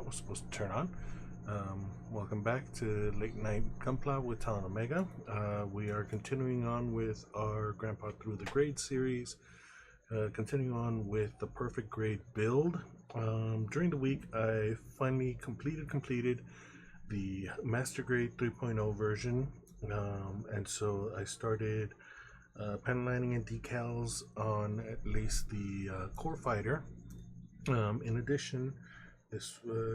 that was supposed to turn on. Welcome back to Late Night Gunpla with Talon Omega. We are continuing on with our Grandpa Through the Grade series, continuing on with the Perfect Grade build. During the week, I finally completed the Master Grade 3.0 version, and so I started pen lining and decals on at least the core fighter. In addition,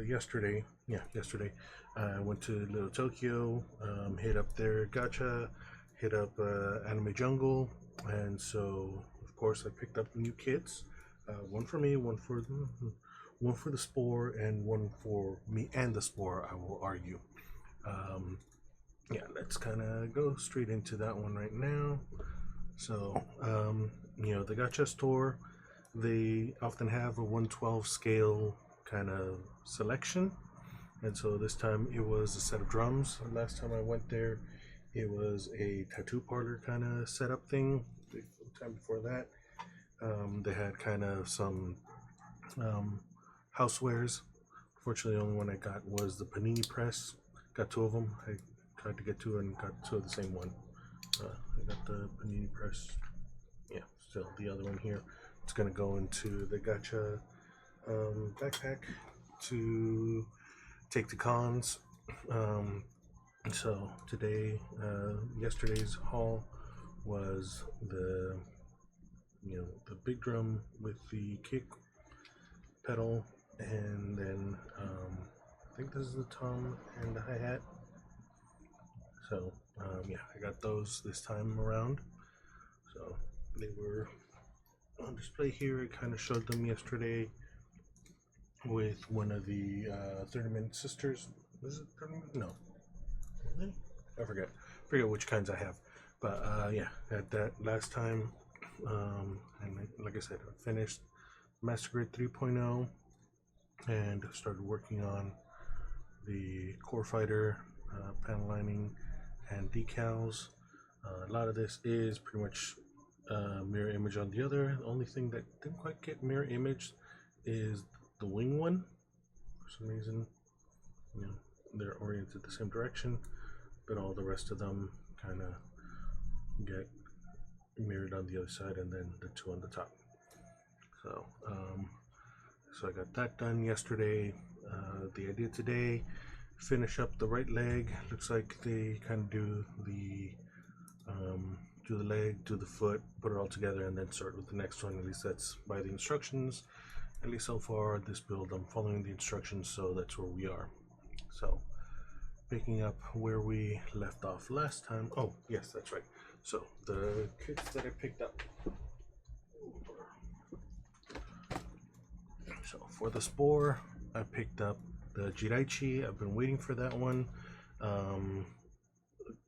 yesterday, I went to Little Tokyo, hit up their gacha, hit up Anime Jungle, and so of course I picked up new kits, one for me, one for the Spore, and one for me and the Spore, I will argue. Yeah, let's kind of go straight into that one right now. So, the gacha store, they often have a 1/12 scale kind of selection, and so this time it was a set of drums. Last time I went there, it was a tattoo parlor kind of setup thing. The time before that, they had kind of some housewares. Fortunately, the only one I got was the panini press. Got two of them. I tried to get two and got two of the same one. I got the panini press. Yeah, still the other one here. It's gonna go into the gacha backpack to take to cons. So today, yesterday's haul was the big drum with the kick pedal, and then I think this is the tom and the hi-hat. So I got those this time around. So they were on display here. I kind of showed them yesterday with one of the 30-minute sisters. Was it 30-minute? No. Really? I forget which kinds I have. But had that last time. And like I said, I finished Master Grade 3.0 and started working on the core fighter, panel lining and decals. A lot of this is pretty much mirror image on the other. The only thing that didn't quite get mirror image is the wing one. For some reason, they're oriented the same direction, but all the rest of them kind of get mirrored on the other side, and then the two on the top. So I got that done yesterday. The idea today, finish up the right leg. Looks like they kind of do the leg, do the foot, put it all together, and then start with the next one. At least that's by the instructions. At least so far, this build, I'm following the instructions, so that's where we are. So, picking up where we left off last time. Oh, yes, that's right. So, the kits that I picked up. So, for the Spore, I picked up the Jiraichi. I've been waiting for that one.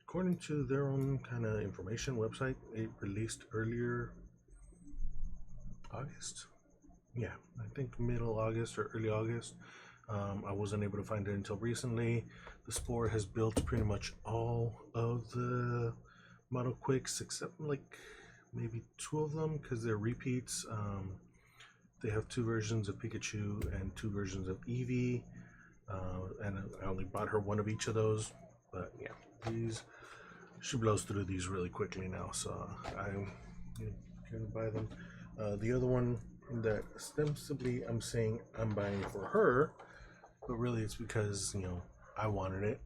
According to their own kind of information website, it released earlier August. Yeah, I think middle August or early August. I wasn't able to find it until recently. The Spore has built pretty much all of the Model Quicks except like maybe two of them because they're repeats. They have two versions of Pikachu and two versions of Eevee, and I only bought her one of each of those. But yeah, she blows through these really quickly now, so I can buy them. The other one that ostensibly I'm saying I'm buying for her, but really it's because I wanted it,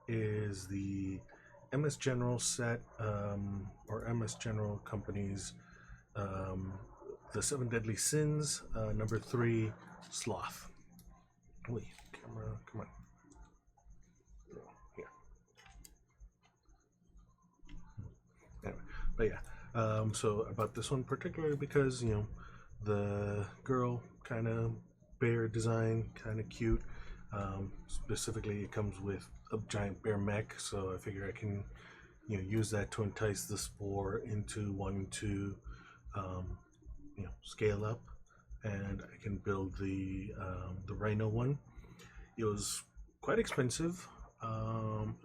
is the MS General set, or MS General Company's the 7 Deadly Sins, number 3, Sloth. Wait, camera, come on. Here. Anyway, but yeah, so about this one particularly because the girl kind of bear design, kind of cute. Specifically, it comes with a giant bear mech, so I figure I can use that to entice the Spore into wanting to scale up, and I can build the Rhino one. It was quite expensive,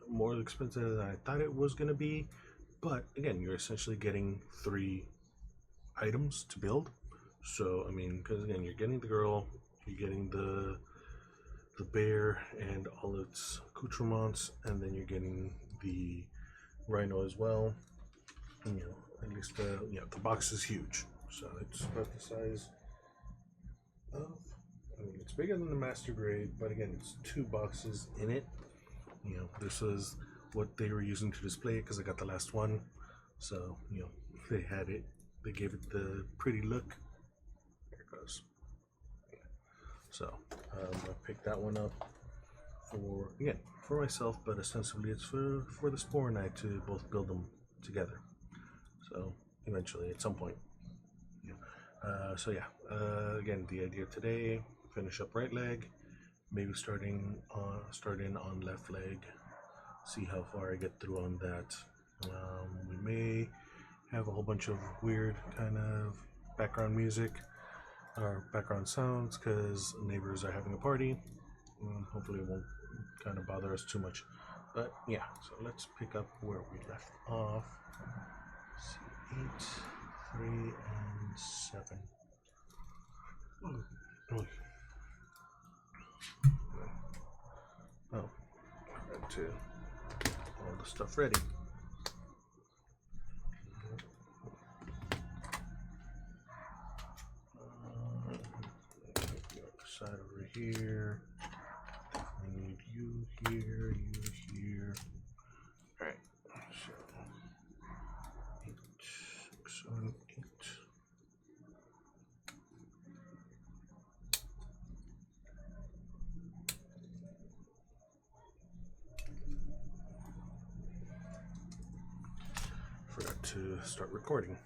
more expensive than I thought it was going to be, but again, you're essentially getting 3 items to build. So I mean, because again, you're getting the girl, you're getting the bear and all its accoutrements, and then you're getting the rhino as well. And, at least the box is huge, so it's about the size of. I mean, it's bigger than the master grade, but again, it's 2 boxes in it. This was what they were using to display it because I got the last one, so they had it. They gave it the pretty look. There it goes. So I picked that one up for myself, but ostensibly it's for the Spore and I to both build them together. So eventually, at some point. Again, the idea today: finish up right leg, maybe start in on left leg. See how far I get through on that. We may have a whole bunch of weird kind of background music or background sounds because neighbors are having a party. Hopefully it won't kind of bother us too much. But yeah, so let's pick up where we left off. See, 8, 3, and 7. Oh, I got to all the stuff ready. Side over here. I need you here, you here. Alright, so 8, 6, 7, 8. Forgot to start recording.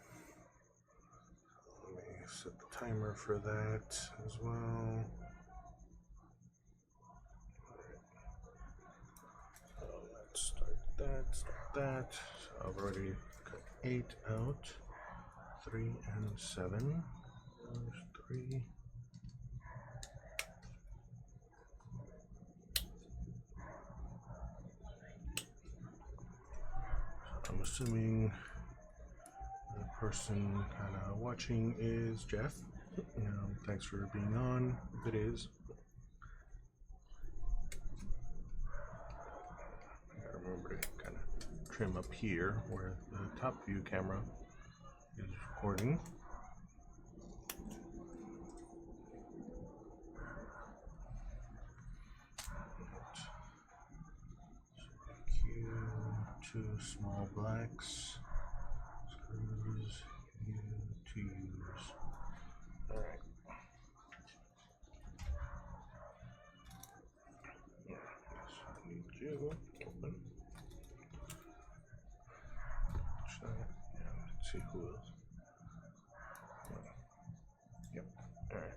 Let me set the timer for that as well. Start that. So I've already cut 8 out. 3 and 7. There's 3. So I'm assuming the person kind of watching is Jeff. Thanks for being on, if it is. Remember to kind of trim up here where the top view camera is recording. Q, 2 small blacks, screws, U, 2 U's. Alright. Yeah, so I need you open. Let's see who else. Yep. All right.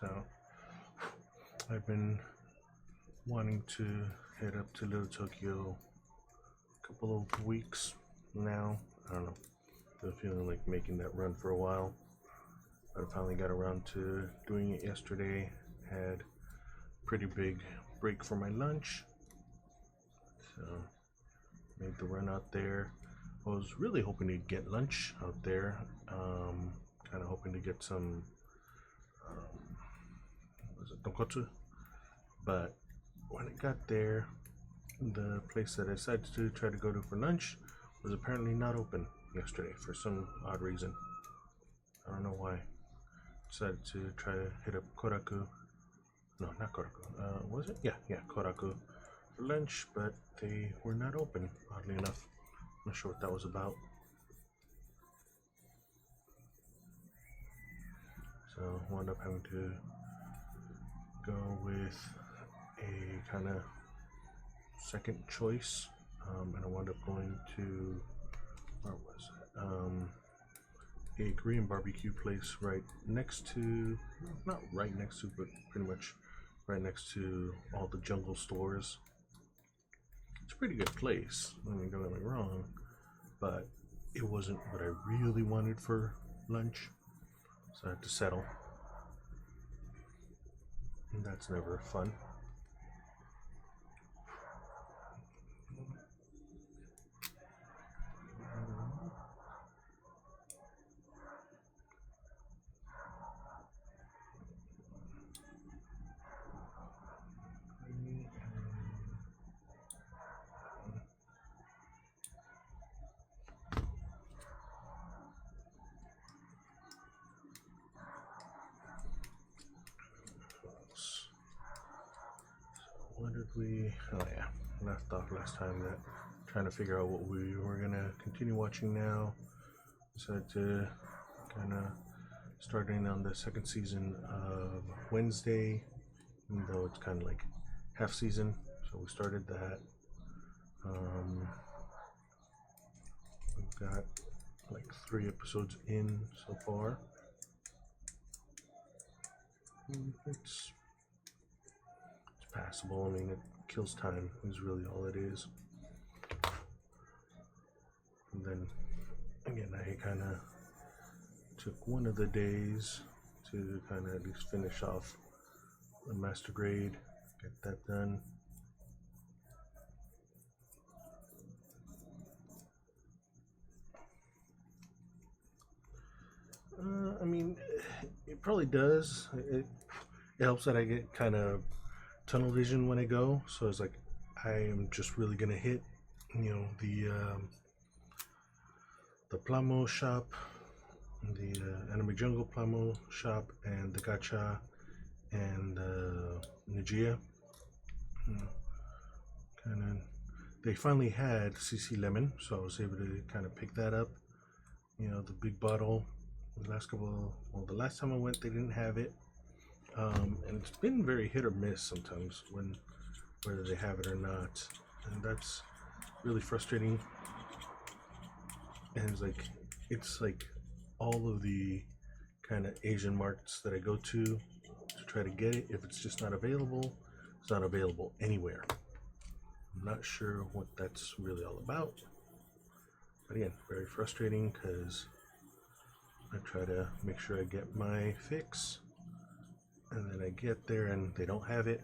So I've been wanting to head up to Little Tokyo a couple of weeks now. I don't know. Been feeling like making that run for a while. But I finally got around to doing it yesterday. Had a pretty big break for my lunch. So made the run out there. I was really hoping to get lunch out there. Kind of hoping to get some tonkotsu, but when I got there, the place that I decided to try to go to for lunch was apparently not open yesterday for some odd reason. I don't know why. Decided to try to hit up Koraku. No, not Koraku. Was it? Yeah, Koraku for lunch, but they were not open, oddly enough. I'm not sure what that was about. So wound up having to go with a kind of second choice, and I wound up going to, where was it? A Korean barbecue place right next to, not right next to, but pretty much right next to all the jungle stores. It's a pretty good place, I mean, don't get me wrong, but it wasn't what I really wanted for lunch, so I had to settle. And that's never fun. What did we? Oh yeah, left off last time that trying to figure out what we were gonna continue watching now. Decided to kind of starting on the second season of Wednesday, even though it's kind of like half season. So we started that. We've got like 3 episodes in so far. It's passable. I mean, it kills time is really all it is. And then again, I kind of took one of the days to kind of at least finish off the master grade, get that done. I mean, it probably does. It helps that I get kind of tunnel vision when I go, so it's like I am just really gonna hit, the Plamo shop, the Anime Jungle Plamo shop, and the Gacha and Nigeria. Kind of, they finally had CC Lemon, so I was able to kind of pick that up. The big bottle. The last time I went, they didn't have it, and it's been very hit or miss sometimes whether they have it or not, and that's really frustrating. And it's like all of the kind of Asian markets that I go to try to get it. If it's just not available, it's not available anywhere. I'm not sure what that's really all about. But again, very frustrating because I try to make sure I get my fix, and then I get there and they don't have it.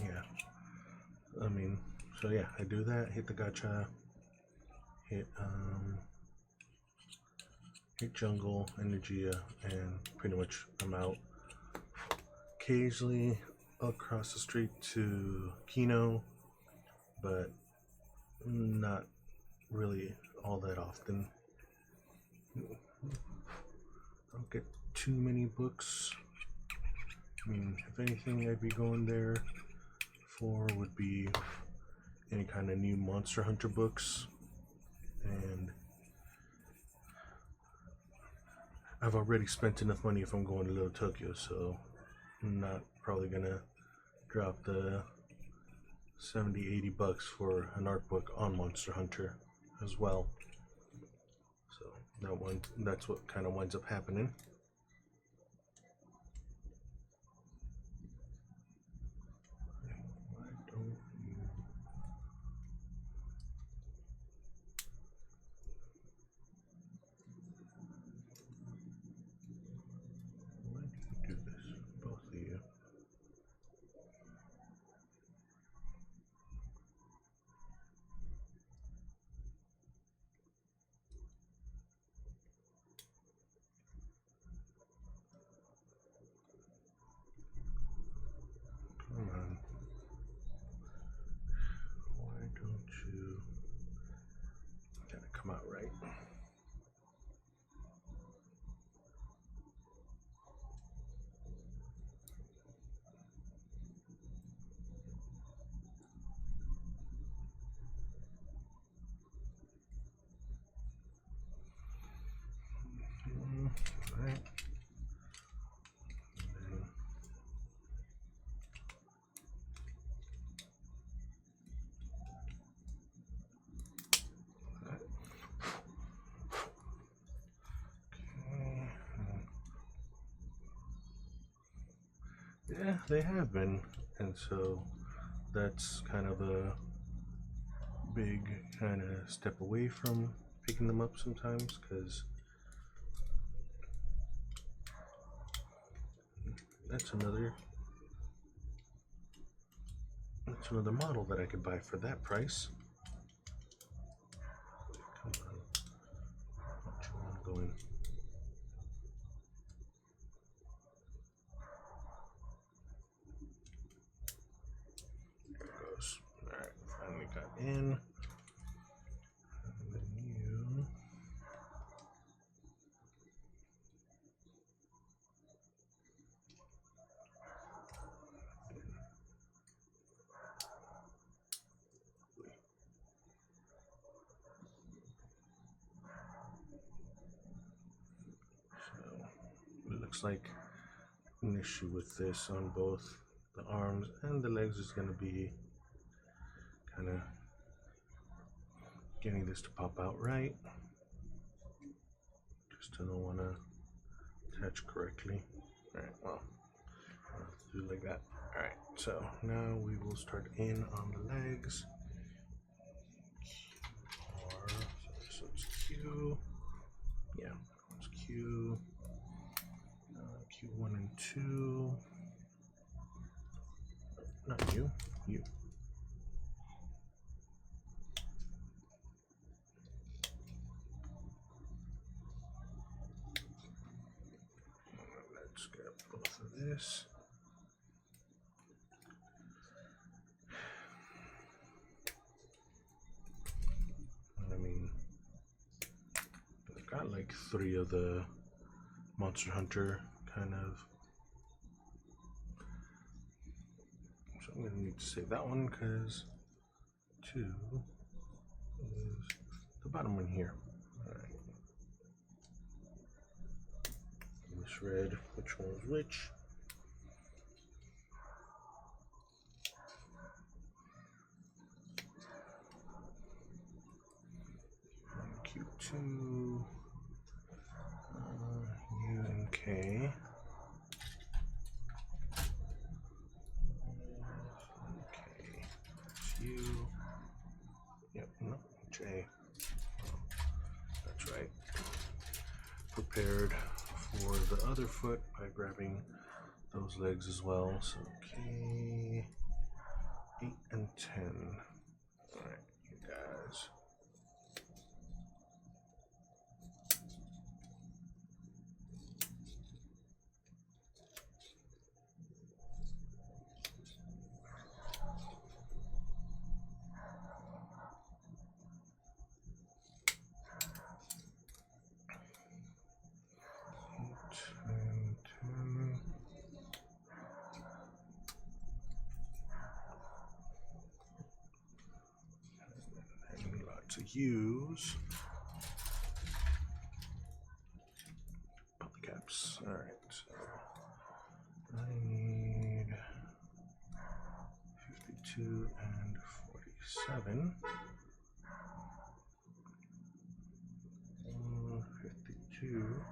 Yeah, I mean, so yeah, I do that, hit the gacha, hit jungle, energia, and pretty much I'm out. Occasionally across the street to Kino, but not really all that often. I don't get too many books. I mean, if anything, I'd be going there for would be any kind of new Monster Hunter books, and I've already spent enough money if I'm going to Little Tokyo, so I'm not probably gonna drop the 70-80 bucks for an art book on Monster Hunter as well. So that's what kind of winds up happening. Yeah, they have been, and so that's kind of a big kind of step away from picking them up sometimes, because that's another model that I could buy for that price. Come on, don't you want to go in? There it goes. All right, finally got in. And then you. It looks like an issue with this on both the arms and the legs is going to be kind of getting this to pop out right. Just don't want to attach correctly. Alright, well, I'll have to do it like that. Alright, so now we will start in on the legs. So it's Q. Yeah, it's Q. Q1 and 2. Not you, you. Let's get both of this. I mean, I've got like 3 of the Monster Hunter kind of. So I'm going to need to save that one because 2 is the bottom one here. Alright. Misread which one was which. Q2, U and K. Okay, it's U. Yep, no, J. Oh, that's right. Prepared for the other foot by grabbing those legs as well. So K, 8 and 10. Alright, you guys. To use polycaps. All right, so I need 52 and 47. 52.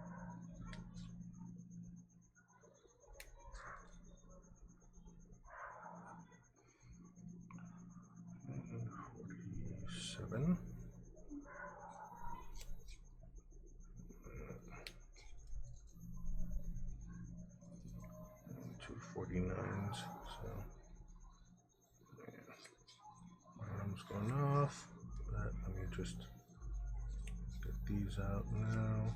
And 47. 249s, so yeah. My arm's going off, but let me just get these out now.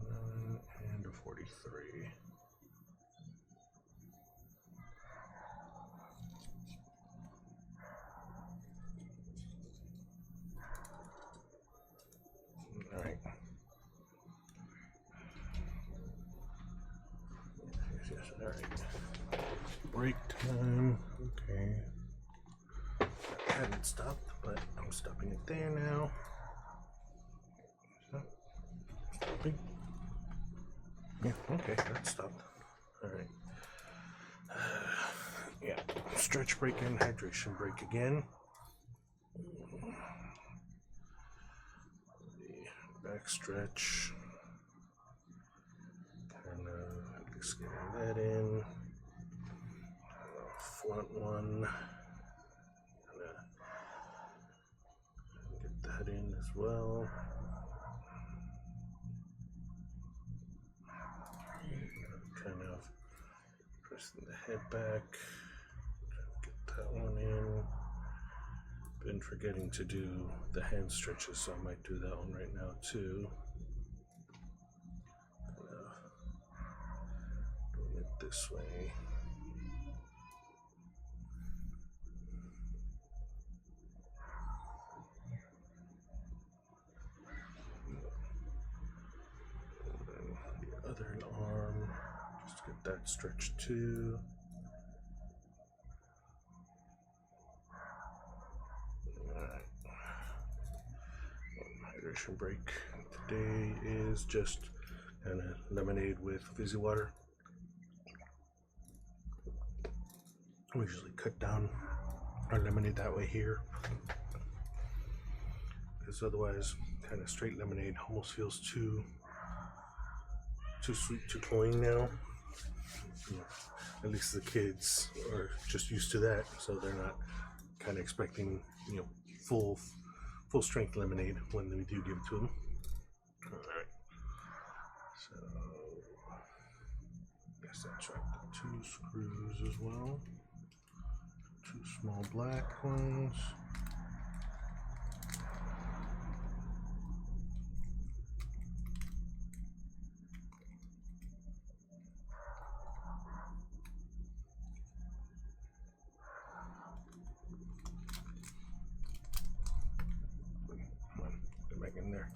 9 and a 43. All right. Yes, all right. Break time. Okay. I hadn't stopped, but I'm stopping it there now. So, stopping. Yeah, okay, that stopped. All right. Yeah, stretch break and hydration break again. The back stretch. Just getting that in. Front one. Get that in as well. Kind of pressing the head back. Get that one in. Been forgetting to do the hand stretches, so I might do that one right now too. Doing it this way. Other arm, just get that stretched too. Alright. Hydration break today is just kind of lemonade with fizzy water. We usually cut down our lemonade that way here, because otherwise kind of straight lemonade almost feels too sweet, too cloying now. At least the kids are just used to that, so they're not kind of expecting, full strength lemonade when we do give it to them. All right, so I guess that's right. The 2 screws as well. 2 small black ones. In there.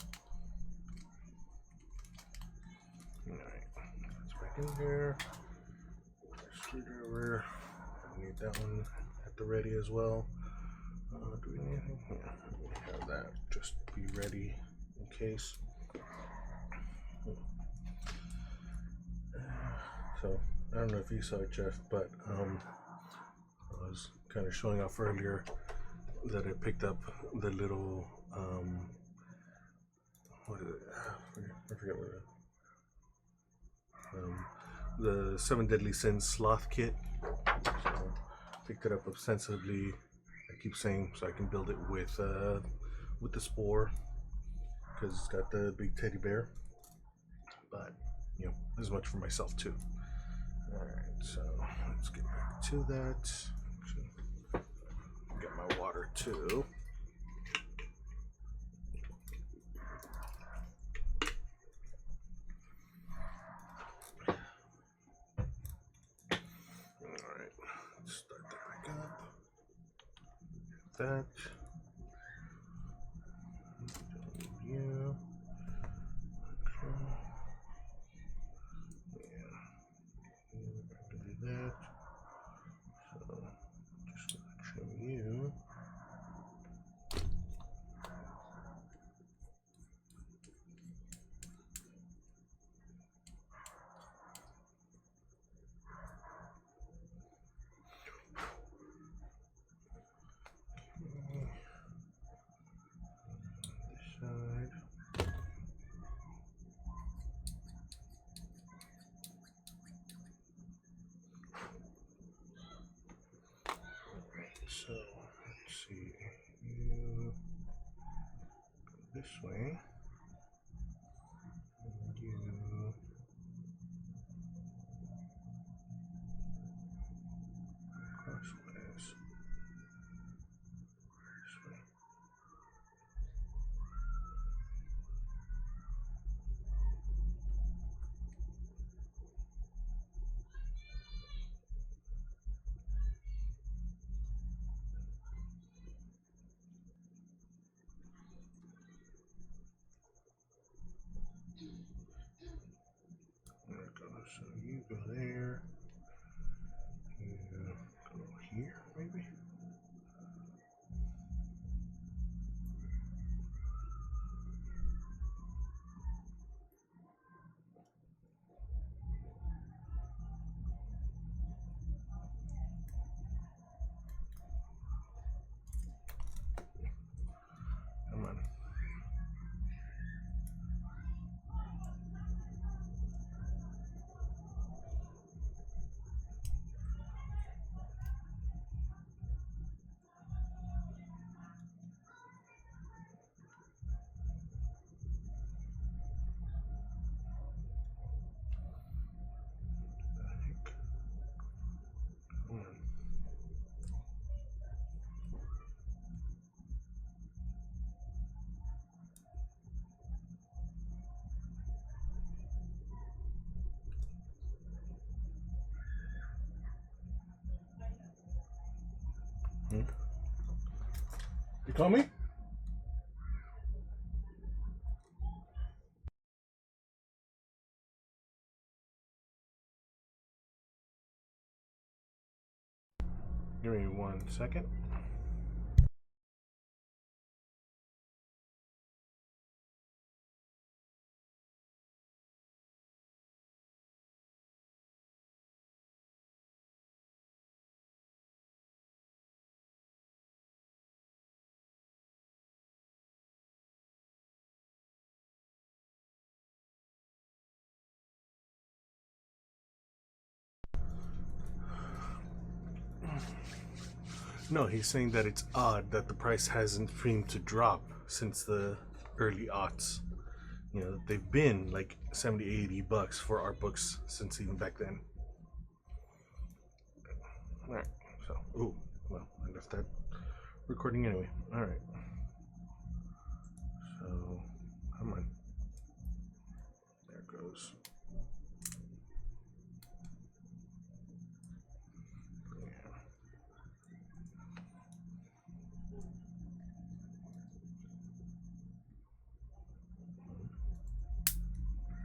Alright, it's back in there. Screwdriver. I need that one at the ready as well. Do we need anything? Yeah, we have that. Just be ready in case. So, I don't know if you saw it, Jeff, but I was kind of showing off earlier that I picked up the little what is it? I forget what it is. The 7 Deadly Sins Sloth Kit. So picked it up ostensibly, I keep saying, so I can build it with the Spore, because it's got the big teddy bear. But as much for myself too. All right, so let's get back to that. Get my water too. That. You. Okay. Yeah. I can do that. So just gonna trim you. So let's see, you go this way, and you crosswise this way. There it goes. So you go there. You go here, maybe. Come on. Hmm? You call me? Give me 1 second. No, he's saying that it's odd that the price hasn't seemed to drop since the early aughts. You know, they've been like 70, $80 for art books since even back then. Alright, so, ooh, well, I left that recording anyway. Alright. So, come on. There it goes. Yeah.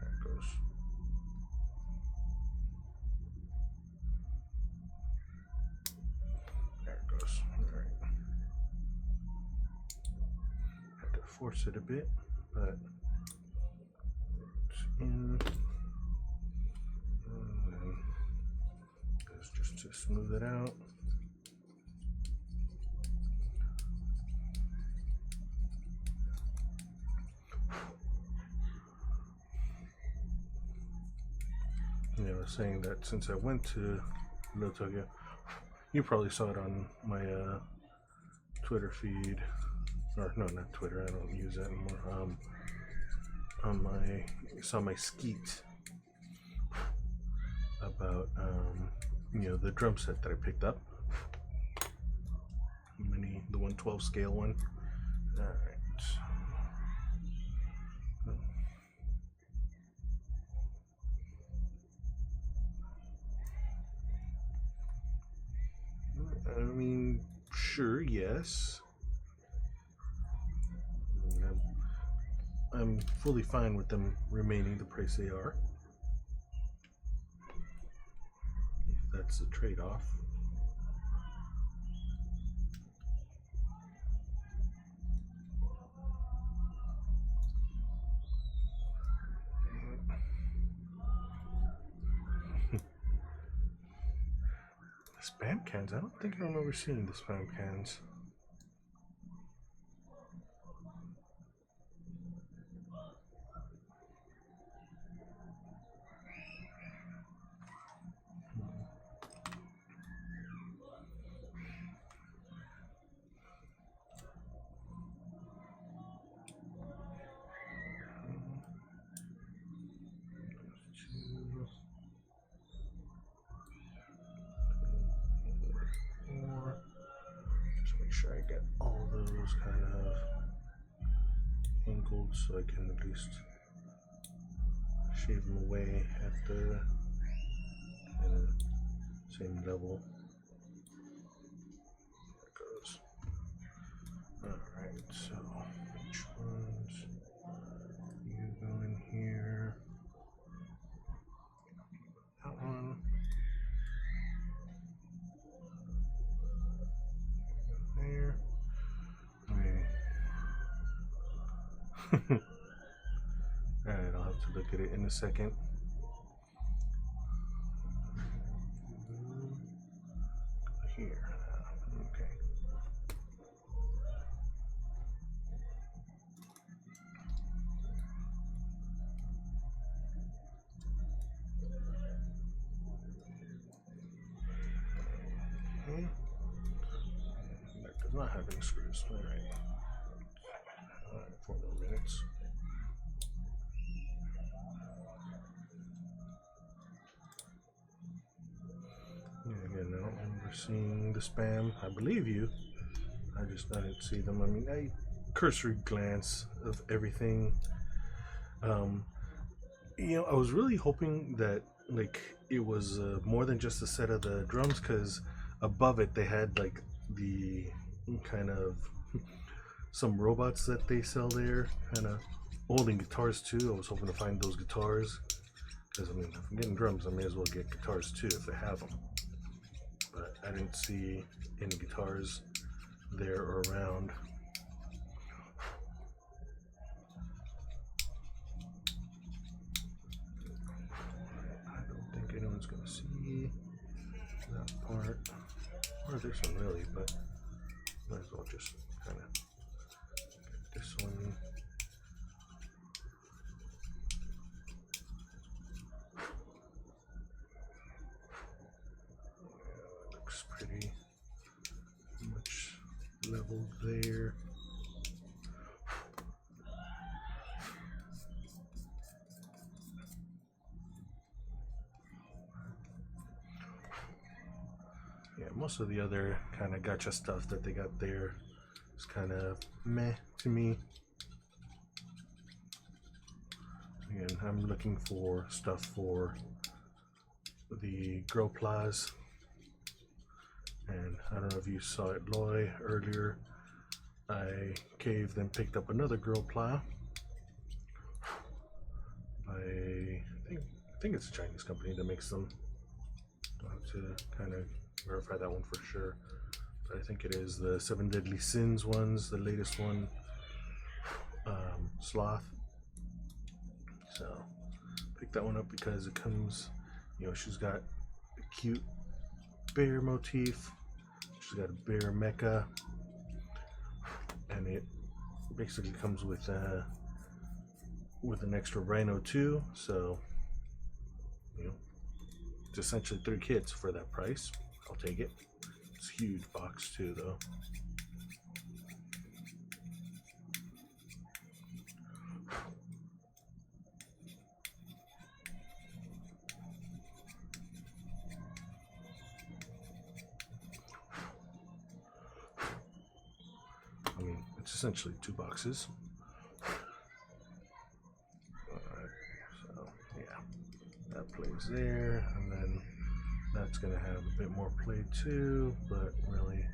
There it goes. There it goes. Alright. Had to force it a bit, but it's in. And that's just to smooth it out. And I was saying that since I went to Little Tokyo, you probably saw it on my Twitter feed, or no, not Twitter. I don't use that anymore. On my, you saw my skeet about the drum set that I picked up. The 112 scale one. All right. I mean, sure, yes. I'm fully fine with them remaining the price they are. If that's the trade-off. Spam cans? I don't think I remember seeing the spam cans. Just make sure I get all those kind of angled so I can at least shave them away at the same level. There it goes. Alright, so which ones you go in here? That one. There. Alright, I'll have to look at it in a second. Here. Okay. That does not have any screws. Alright. 4 more minutes. Again, I don't remember seeing the spam. I believe you. I didn't see them. I mean, a cursory glance of everything. I was really hoping that it was more than just a set of the drums, because above it they had the kind of some robots that they sell there, kind of holding guitars too. I was hoping to find those guitars because I mean, if I'm getting drums, I may as well get guitars too if they have them. But I didn't see any guitars there or around. I don't think anyone's gonna see that part, or this one really, but might as well just kind of get this one. Yeah, looks pretty much leveled there. Yeah, most of the other kind of gotcha stuff that they got there is kind of meh to me. Again, I'm looking for stuff for the Gunplas, and I don't know if you saw it, Loy, earlier. I caved and picked up another Gunpla by I think it's a Chinese company that makes them. I'll have to kind of verify that one for sure, but I think it is the Seven Deadly Sins ones, the latest one, Sloth. So pick that one up because it comes, you know, she's got a cute bear motif, she's got a bear mecha, and it basically comes with an extra rhino too. So you know, it's essentially 3 kits for that price. I'll take it. It's a huge box too though. I mean, it's essentially 2 boxes. Alright, so yeah, that plays there, and then that's gonna have a bit more play too, but really it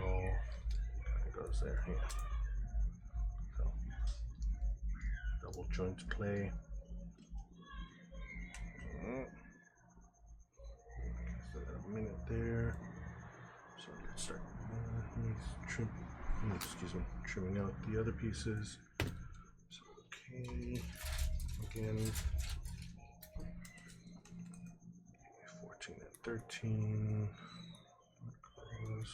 all kind of goes there. Yeah. So double joint play. Still got a minute there, so let's start. Trimming out the other pieces. So, okay, again, 14 and 13. Close.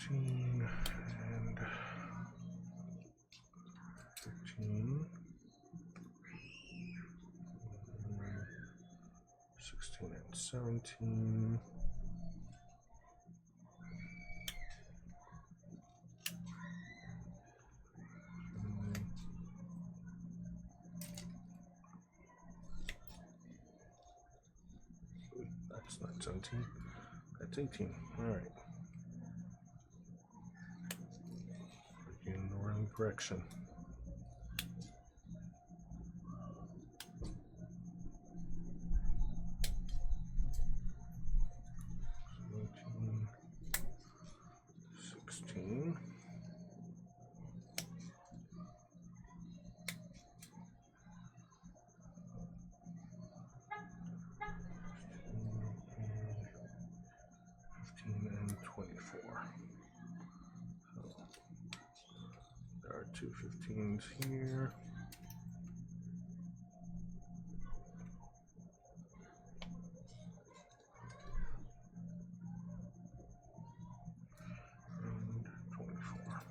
And 15, 16 and 17, that's not 17, that's 18. All right, in the wrong direction. And 24. So there are 2 15s here. And 24.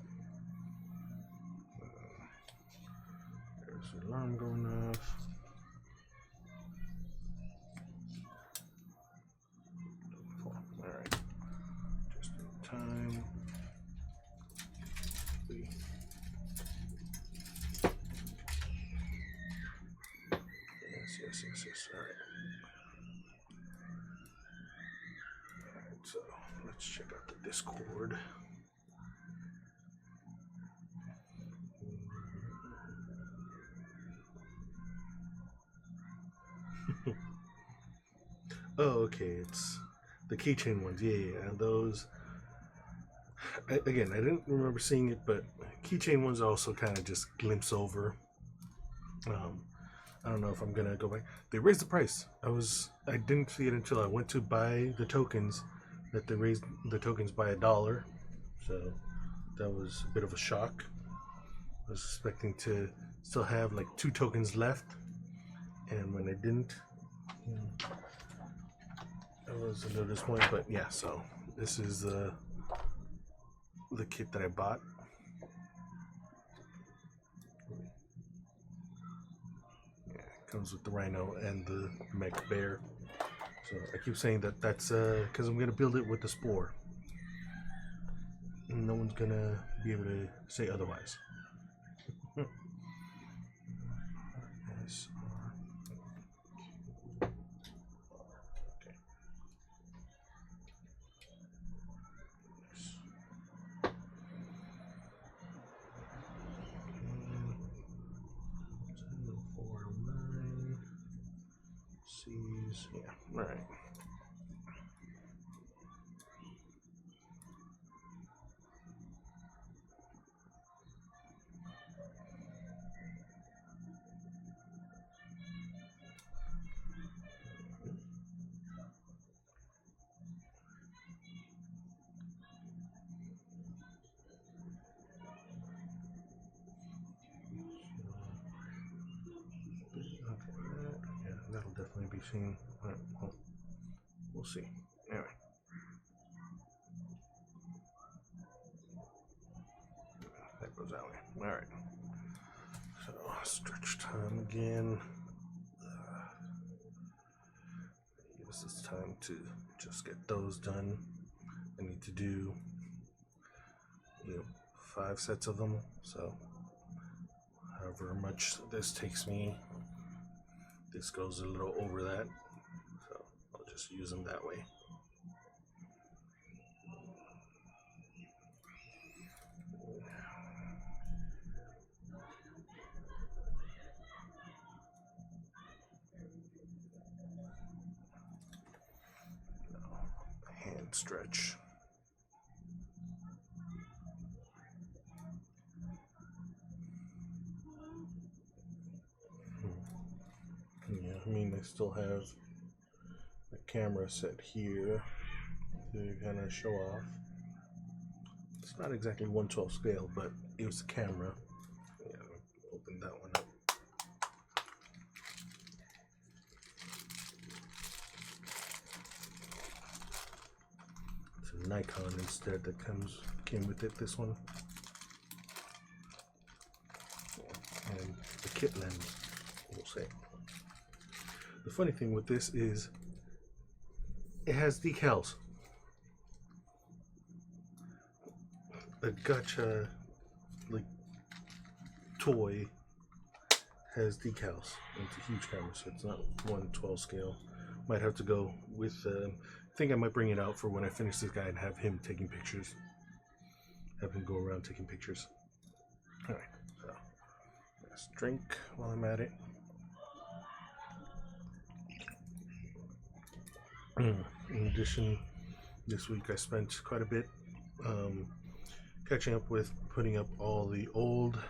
There's the alarm going off. Alright. Just in time. Yes. All right. So let's check out the Discord. Oh, okay. It's the keychain ones. Yeah, yeah, yeah. And those. Again, I didn't remember seeing it, but keychain ones also kind of just glimpse over. Um, I don't know if I'm gonna go back. They raised the price. I didn't see it until I went to buy the tokens that they raised the tokens by $1. So that was a bit of a shock. I was expecting to still have like 2 tokens left, and when I didn't, you know, I was a little disappointed. But yeah, so this is the kit that I bought. Yeah, it comes with the Rhino and the Mech Bear. So I keep saying that that's because I'm gonna build it with the Spore. No one's gonna be able to say otherwise. Yes. Okay. C's. Yeah. All right. Yeah, that'll definitely be seen. All right, well, we'll see. Anyway, that goes that way. All right. So stretch time again. I guess it's time to just get those done. I need to do 5 sets of them. So however much this takes me, this goes a little over that. So I'll just use them that way. Hand stretch. Yeah, I mean, I still have the camera set here to kind of show off. It's not exactly 1/12 scale, but it was the camera. Yeah, open that one up. It's a Nikon instead that came with it. This one, and the kit lens. We'll say. The funny thing with this is it has decals. A gacha like toy has decals. It's a huge camera, so it's not 1/12 scale. Might have to go with. I think I might bring it out for when I finish this guy and have him taking pictures. Have him go around taking pictures. All right, so let's drink while I'm at it. In addition, this week I spent quite a bit catching up with putting up all the old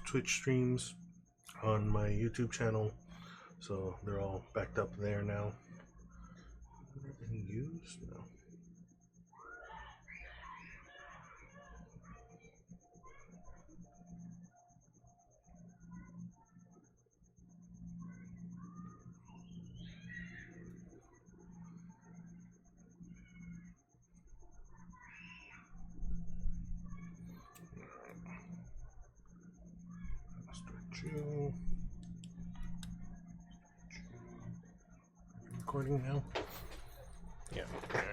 Twitch streams on my YouTube channel, so they're all backed up there now. Any use? No. Recording now? Yeah. All right.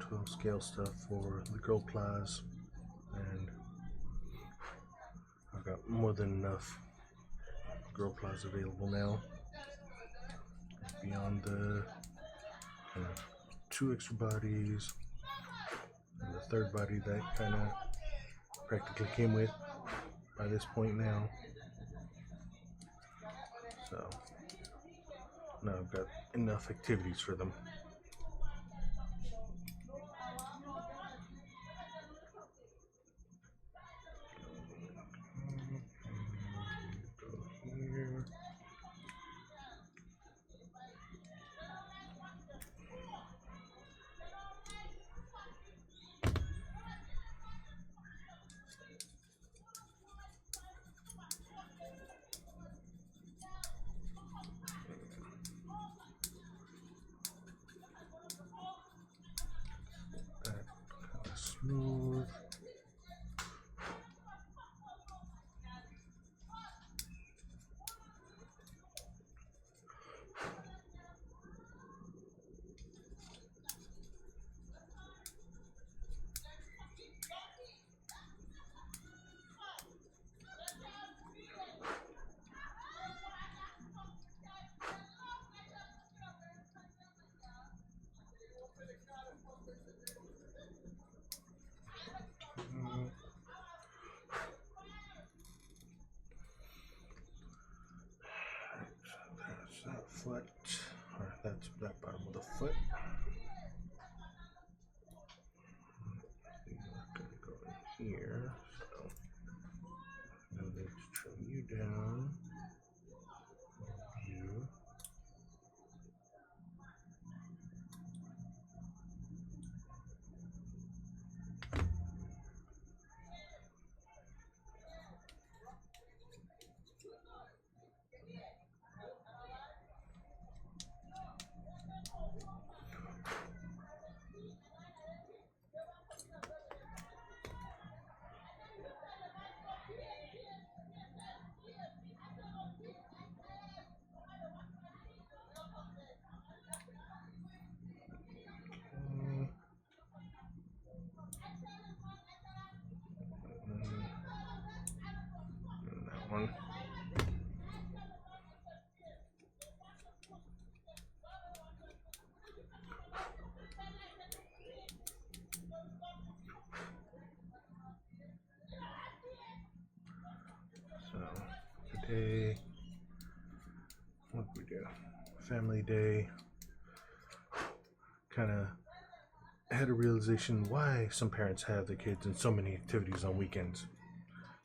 12 scale stuff for the Gunplas, and I've got more than enough Gunplas available now. Beyond the 2 extra bodies and the 3rd body that kind of practically came with by this point now. So now I've got enough activities for them. Smooth. That's that foot, or that's that bottom of the foot. We're gonna go in here, so now let's trim you down. You. And that one. So today, what did we do? Family day. Kind of had a realization why some parents have their kids in so many activities on weekends.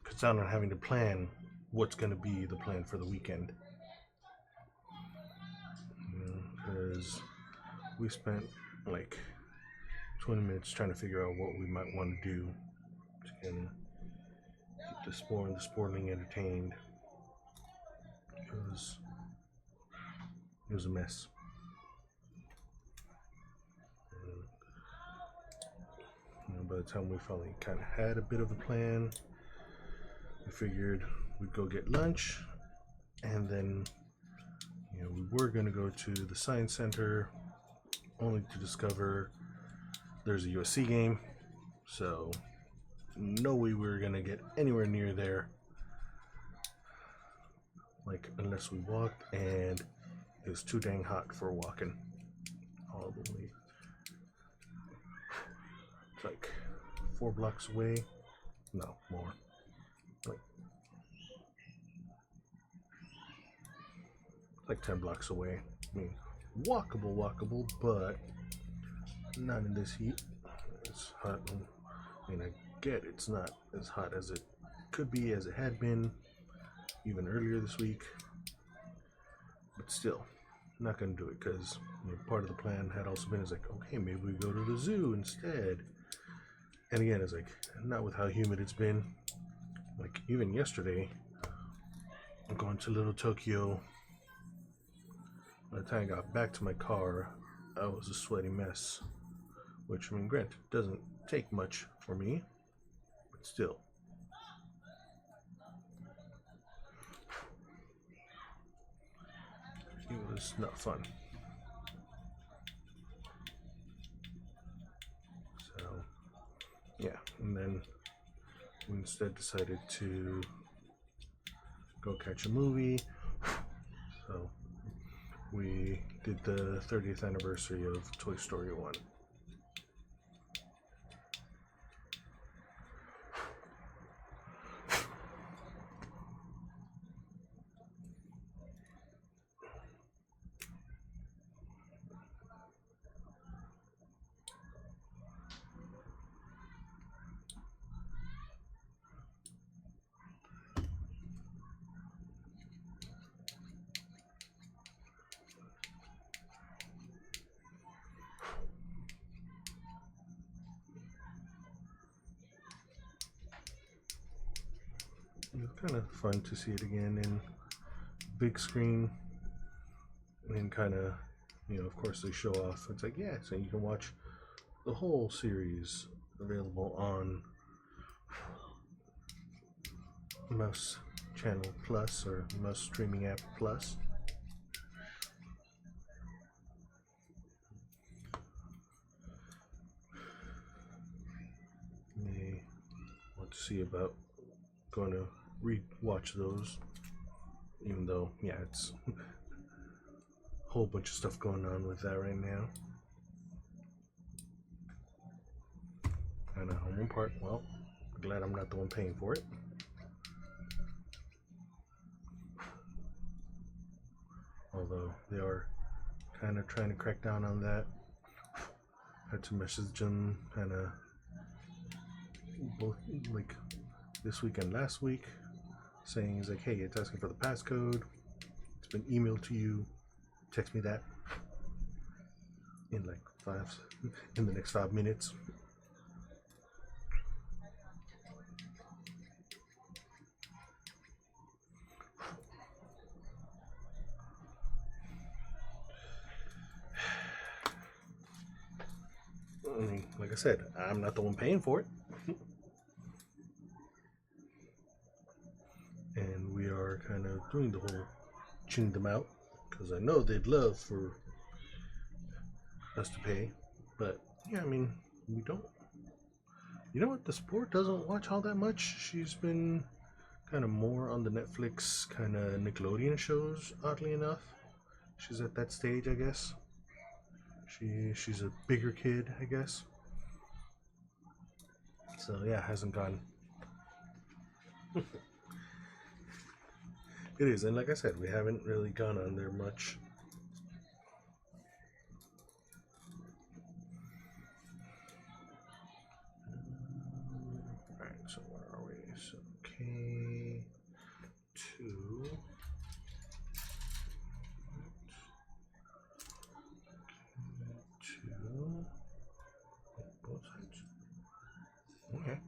Because I'm not having to plan what's going to be the plan for the weekend. Because we spent like 20 minutes trying to figure out what we might want to do to kind of keep the sporting entertained. It was a mess. By the time we finally kind of had a bit of a plan, we figured we'd go get lunch, and then we were going to go to the science center, only to discover there's a USC game. So no way we were going to get anywhere near there, like, unless we walked, and it was too dang hot for walking all the way. It's like 4 blocks away. No, more. Like 10 blocks away. I mean, walkable, but not in this heat. It's hot. I mean, I get it's not as hot as it could be, as it had been even earlier this week, but still, I'm not gonna do it, because part of the plan had also been, like, okay, maybe we go to the zoo instead. And again, it's like, not with how humid it's been. Like, even yesterday, I'm going to Little Tokyo. By the time I got back to my car, I was a sweaty mess. Which, I mean, granted, doesn't take much for me, but still. It was not fun. yeah, and then we instead decided to go catch a movie. So we did the 30th anniversary of Toy Story 1. It was kind of fun to see it again in big screen, and kind of, of course they show off. It's like, yeah, so you can watch the whole series available on Mouse Channel Plus or Mouse Streaming App Plus. May want to see about going to re-watch those, even though, yeah, it's a whole bunch of stuff going on with that right now. And on one part, well, glad I'm not the one paying for it. Although they are kind of trying to crack down on that. Had to message them kind of both, like this week and last week, saying, he's like, hey, it's asking for the passcode. It's been emailed to you. Text me that in like in the next 5 minutes. I mean, like I said, I'm not the one paying for it. And we are kind of doing the whole chewing them out, because I know they'd love for us to pay. But yeah, I mean, we don't. You know what? The sport doesn't watch all that much. She's been kind of more on the Netflix kind of Nickelodeon shows, oddly enough. She's at that stage, I guess. She's a bigger kid, I guess. So yeah, hasn't gone. It is, and like I said, we haven't really gone on there much. Alright, so where are we? So K2. Two. Both sides. Okay.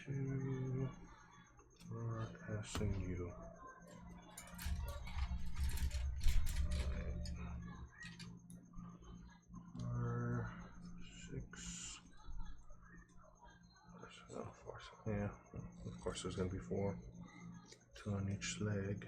Two. Broadcasting you. R6. Oh, four. Yeah, of course there's going to be 4. 2 on each leg.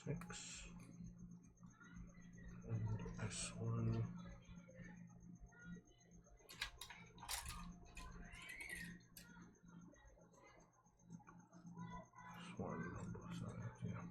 Six. And S1. S1 on both sides, yeah.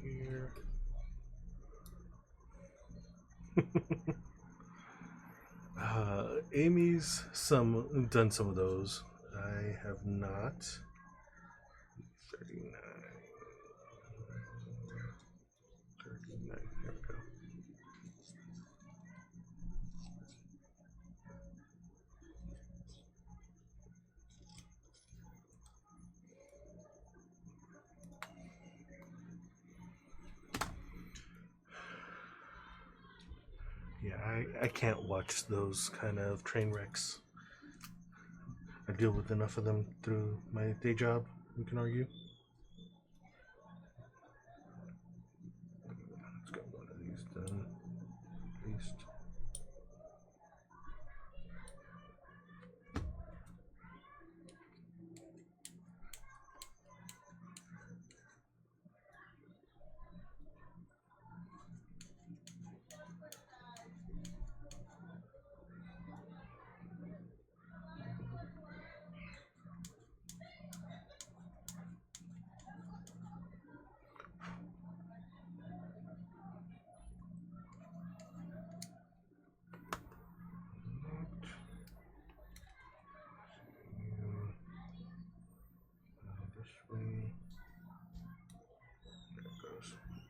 Here. Amy's done some of those. I have not. 39. 39. I can't watch those kind of train wrecks. I deal with enough of them through my day job, we can argue. Let's get one of these done, at least.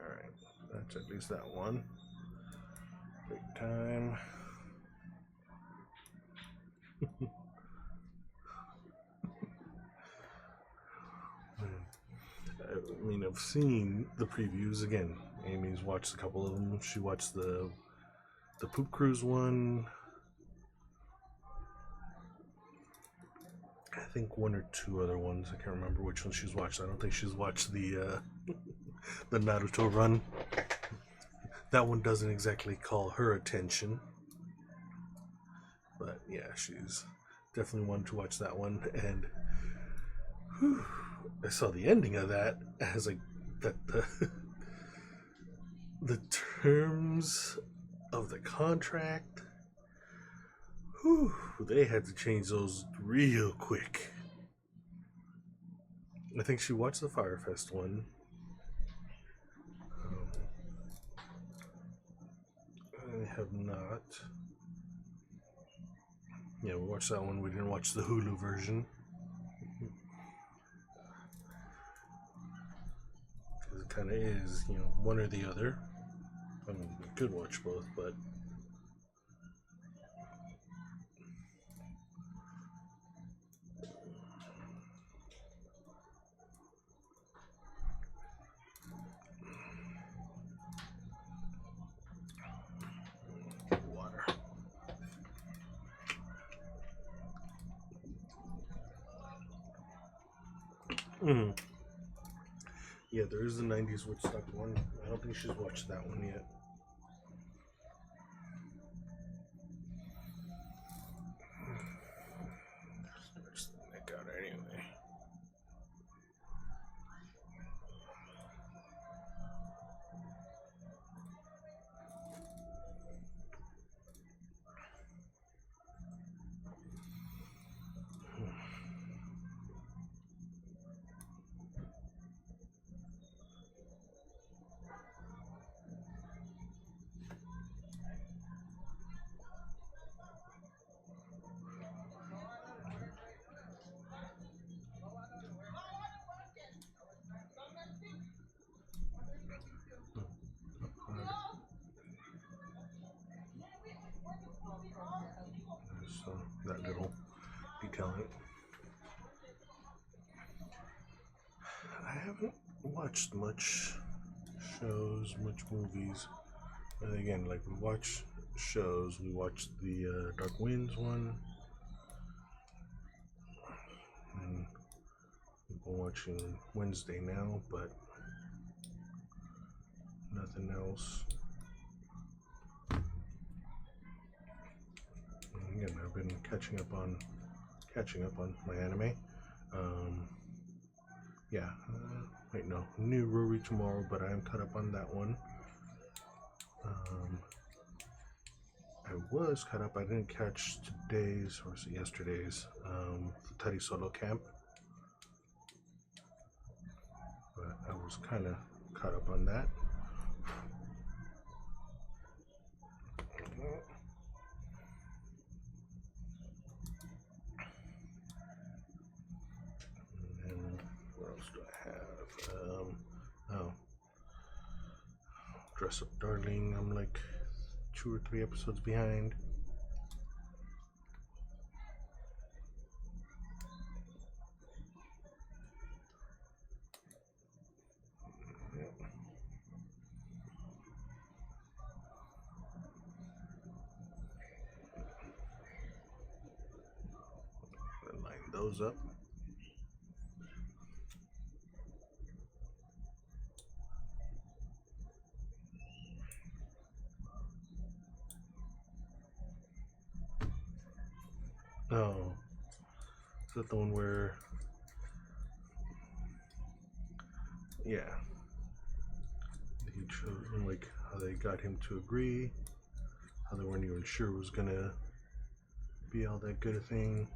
Alright, that's at least that one. Big time. I mean, I've seen the previews again. Amy's watched a couple of them. She watched the Poop Cruise one. I think one or two other ones. I can't remember which one she's watched. I don't think she's watched the the Naruto run. That one doesn't exactly call her attention. But yeah, she's definitely wanted to watch that one. And whew, I saw the ending of that as like that the terms of the contract. Whew, they had to change those real quick. I think she watched the Firefest one. I have not. Yeah, we watched that one. We didn't watch the Hulu version. Because it kind of is, you know, one or the other. I mean, we could watch both, but water. Mm. Yeah, there is the 90s Woodstock one. I don't think she's watched that one yet. Stretch the neck out anyway. So that little detailing. I haven't watched much shows, much movies. And again, like we watch shows. We watched the Dark Winds one, and we're watching Wednesday now, but nothing else. And again, I've been catching up on my anime. Yeah. Wait, no, new Ruri tomorrow, but I am caught up on that one. I was caught up. I didn't catch today's or yesterday's Teddy Solo Camp, but I was kind of caught up on that. And what else do I have? Oh, Dress Up Darling. I'm like 2 or 3 episodes behind. those up. Oh, is that the one where, yeah, he chose, like, how they got him to agree, how they weren't even sure it was gonna be all that good a thing.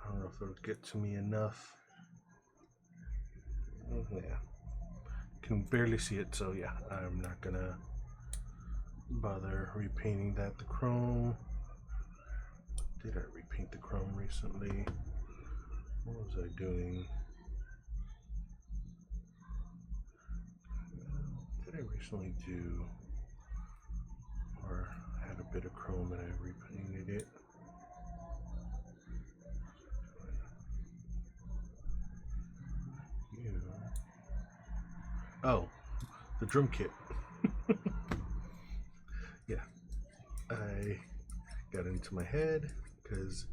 I don't know if it'll get to me enough. Yeah, can barely see it, so yeah, I'm not gonna bother repainting that. The chrome, did I repaint the chrome recently? What was I doing? Did I recently do, or had a bit of chrome and I repainted it? Oh, the drum kit. Yeah, I got into my head because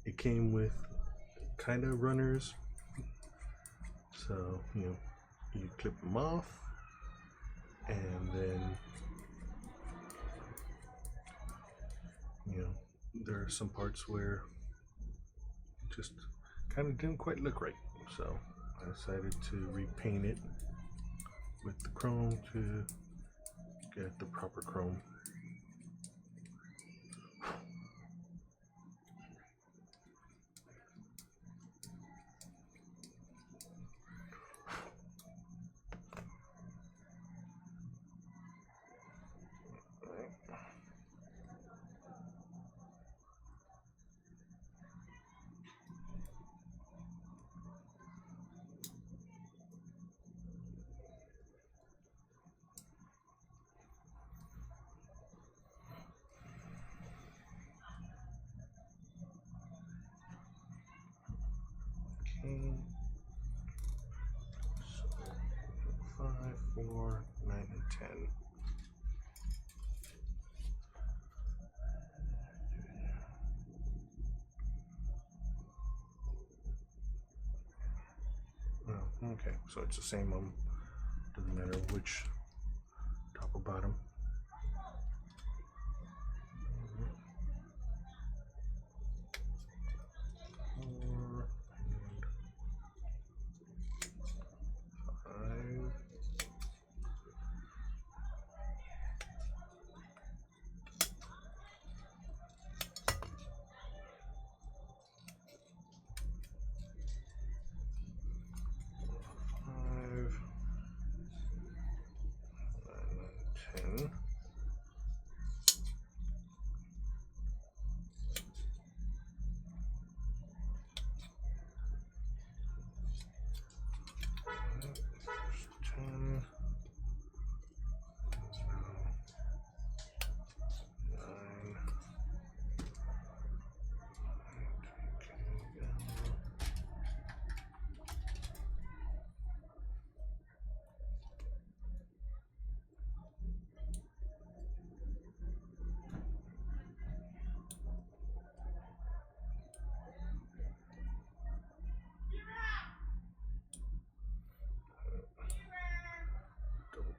it came with kind of runners. So, you clip them off, and then, there are some parts where it just kind of didn't quite look right. So I decided to repaint it with the chrome to get the proper chrome. Okay. So 5, 4, 9, and 10. Oh, okay, so it's the same one. Doesn't matter which top or bottom.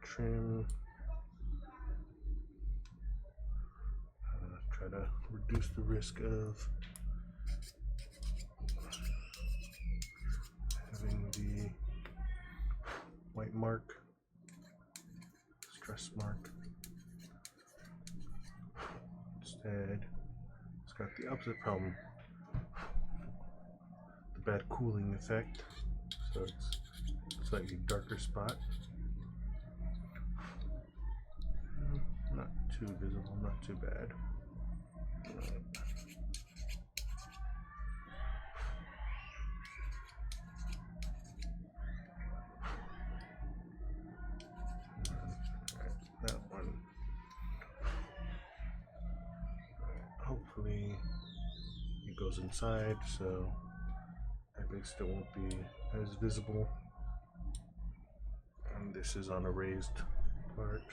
Trim. try to reduce the risk of having the white mark, stress mark. Instead, it's got the opposite problem, the bad cooling effect, so it's a slightly darker spot. Not too visible, not too bad. That one. Hopefully it goes inside, so at least it won't be as visible. And this is on a raised part.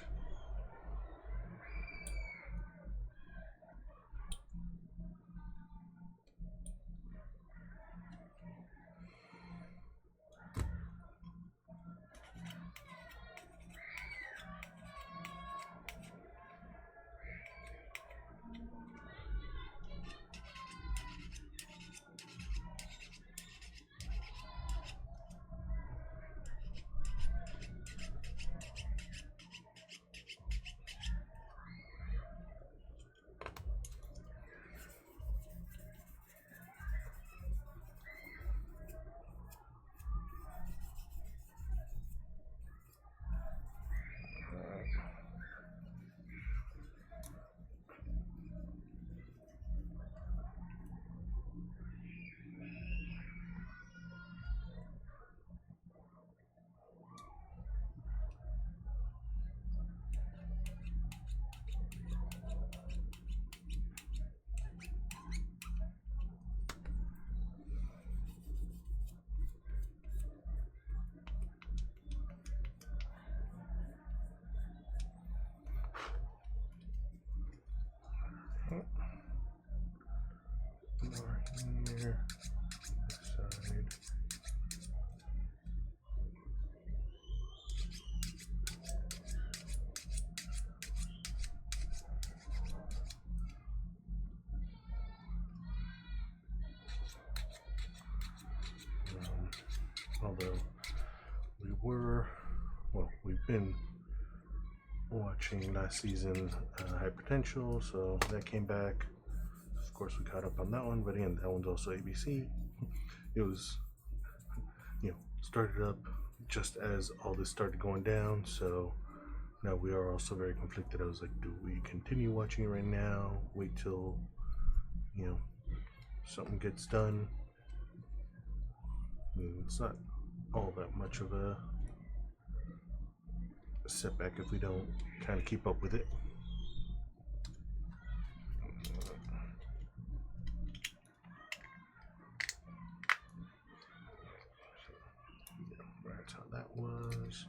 More here, this side. Although we've been watching last season Hyperpotential, so that came back. Of course, we caught up on that one, but again, that one's also ABC. It was, started up just as all this started going down, so now we are also very conflicted. I was like, do we continue watching it right now? Wait till, something gets done? It's not all that much of a setback if we don't kind of keep up with it. That's how that was.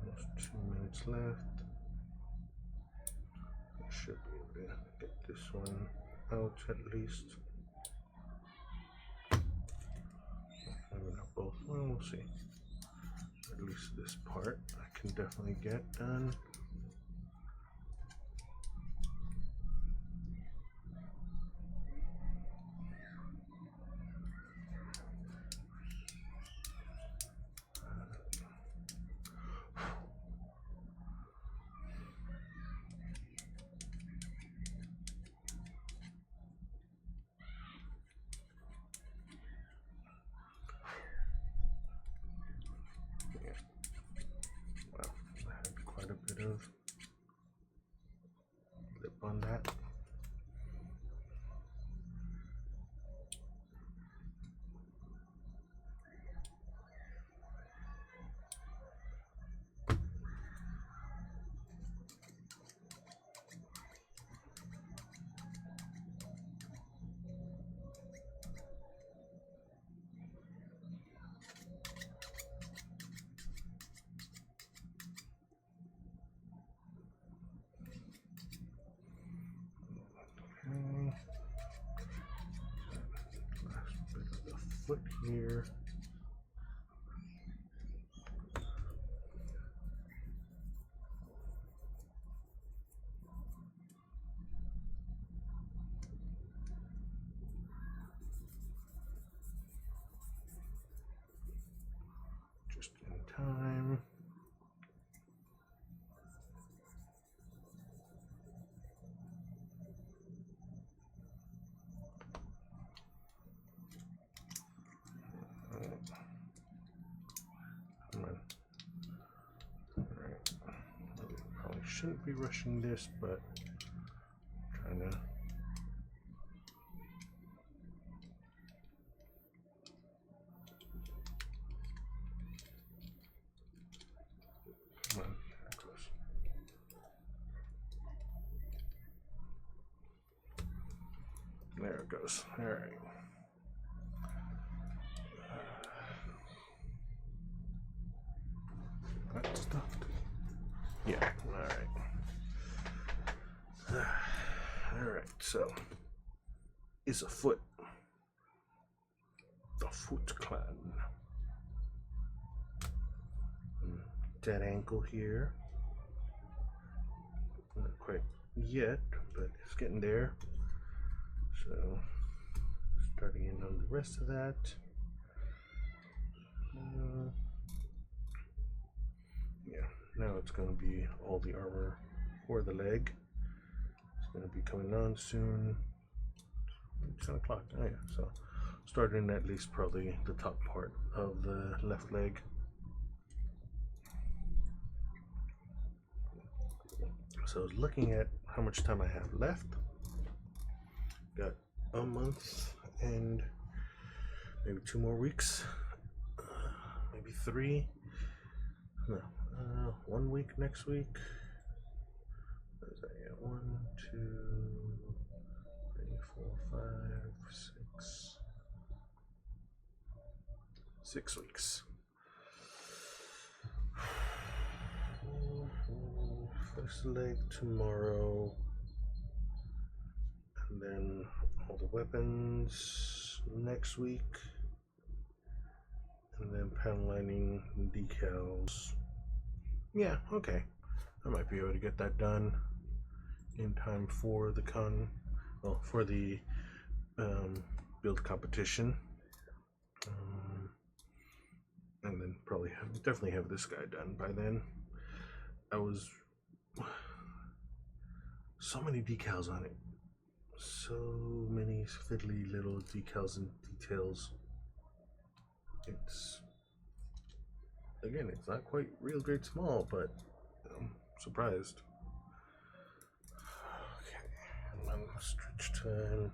There's 2 minutes left. I should be able to get this one out at least. Maybe not both. Well, we'll see. At least this part I can definitely get done. here. Just in time. Shouldn't be rushing this, but I'm trying to. Come on, there it goes. There it goes. All right. That stopped. Yeah. All right. Alright, so is a foot. The Foot Clan. Dead ankle here. Not quite yet, but it's getting there. So starting in on the rest of that. Yeah, now it's going to be all the armor for the leg. Going to be coming on soon. 10 o'clock. Oh yeah, so starting at least probably the top part of the left leg. So looking at how much time I have left, got a month and maybe 2 more weeks, maybe 3. No, 1 week next week. 1, 2, 3, 4, 5, 6. 6 weeks. First leg tomorrow, and then all the weapons next week, and then panel lining and decals. Yeah, okay. I might be able to get that done in time for the for the build competition, and then definitely have this guy done by then. So many decals on it, so many fiddly little decals and details. It's not quite real grade small, but I'm surprised. Okay, stretch time.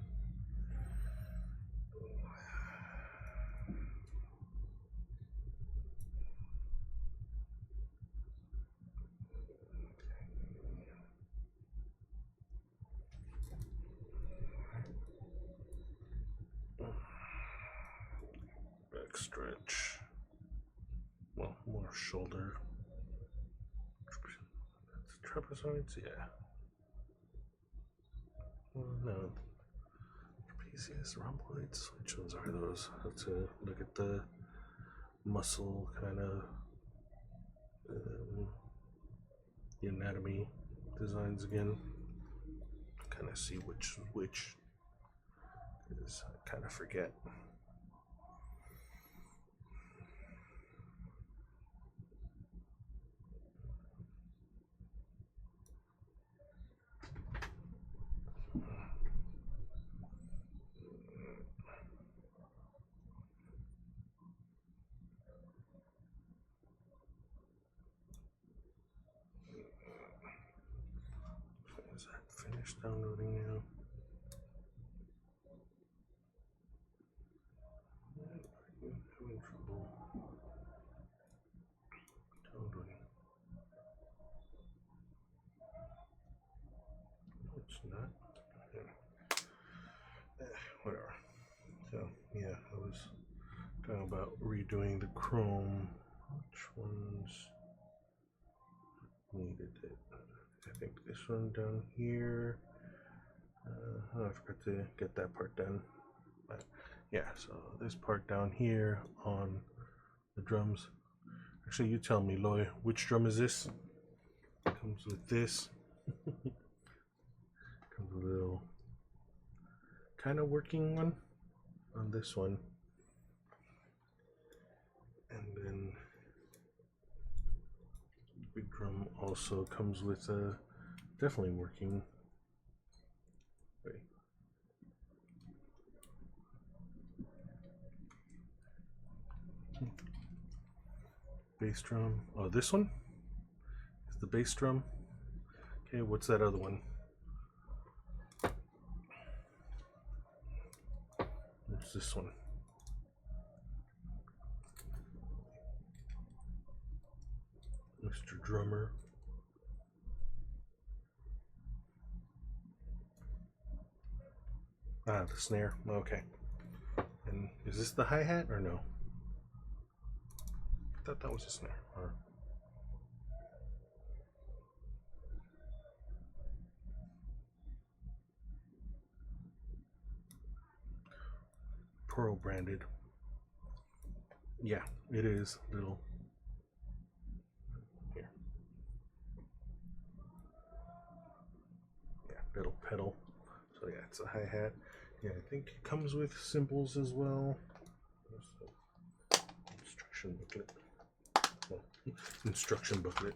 Back stretch. Well, more shoulder. Trapezoids, yeah. Well, no. Trapezius, rhomboids. Which ones are those? I have to look at the muscle kind of the anatomy designs again. Kind of see which is which. Because I kind of forget. Is that finished downloading now? I'm having trouble downloading. No, it's not. Whatever. So yeah, I was talking about redoing the Chrome. Which ones needed it? I think this one down here. Oh, I forgot to get that part done. But Yeah, so this part down here on the drums. Actually, you tell me, Loy, which drum is this? Comes with this. Comes with a little kind of working one on this one. And then the big drum also comes with a definitely working. Wait. Bass drum. Oh, this one is the bass drum. Okay, what's that other one? What's this one? Mr. Drummer. Ah, the snare. Okay. And is this the hi-hat or no? I thought that was a snare. Or... Pearl branded. Yeah, it is little. Here. Yeah, little pedal. So yeah, it's a hi-hat. Yeah, I think it comes with cymbals as well. Instruction booklet. Well, instruction booklet.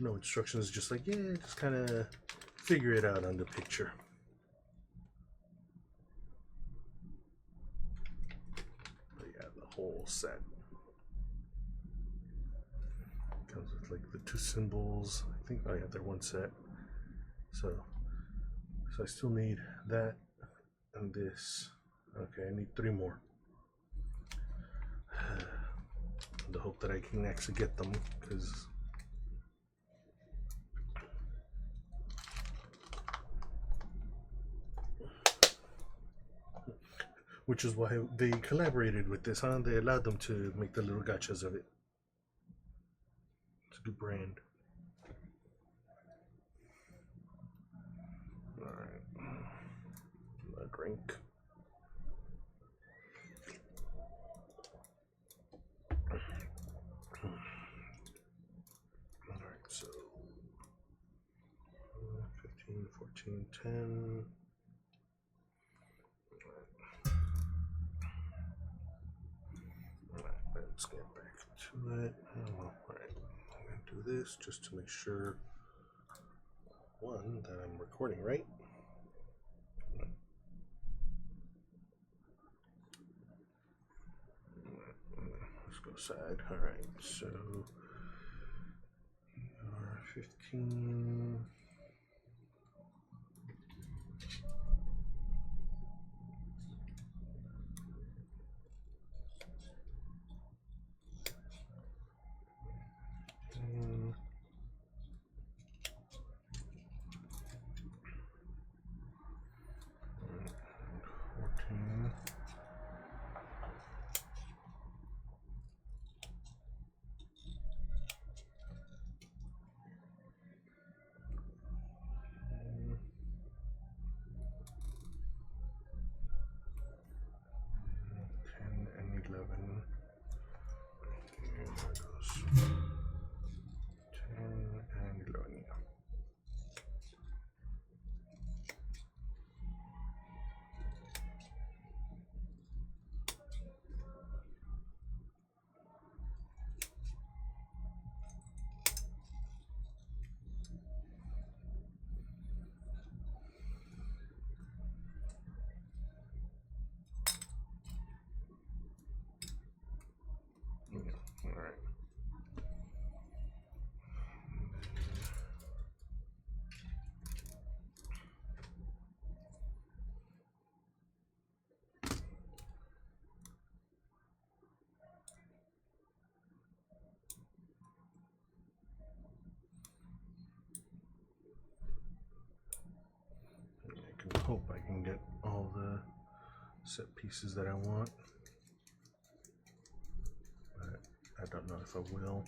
No instructions, just like, yeah, just kind of figure it out on the picture. But yeah, the whole set comes with like the 2 cymbals. I think, oh yeah, they're one set. So I still need that and this. Okay, I need 3 more. The hope that I can actually get them, because which is why they collaborated with this, huh? They allowed them to make the little gotchas of it. To do brand. Alright. A drink. Alright, so 15, 14, 10. Alright, let's get back to it. Oh, alright, I'm going to do this just to make sure, one, that I'm recording right. Let's go side. Alright, so 15. I hope I can get all the set pieces that I want, but I don't know if I will.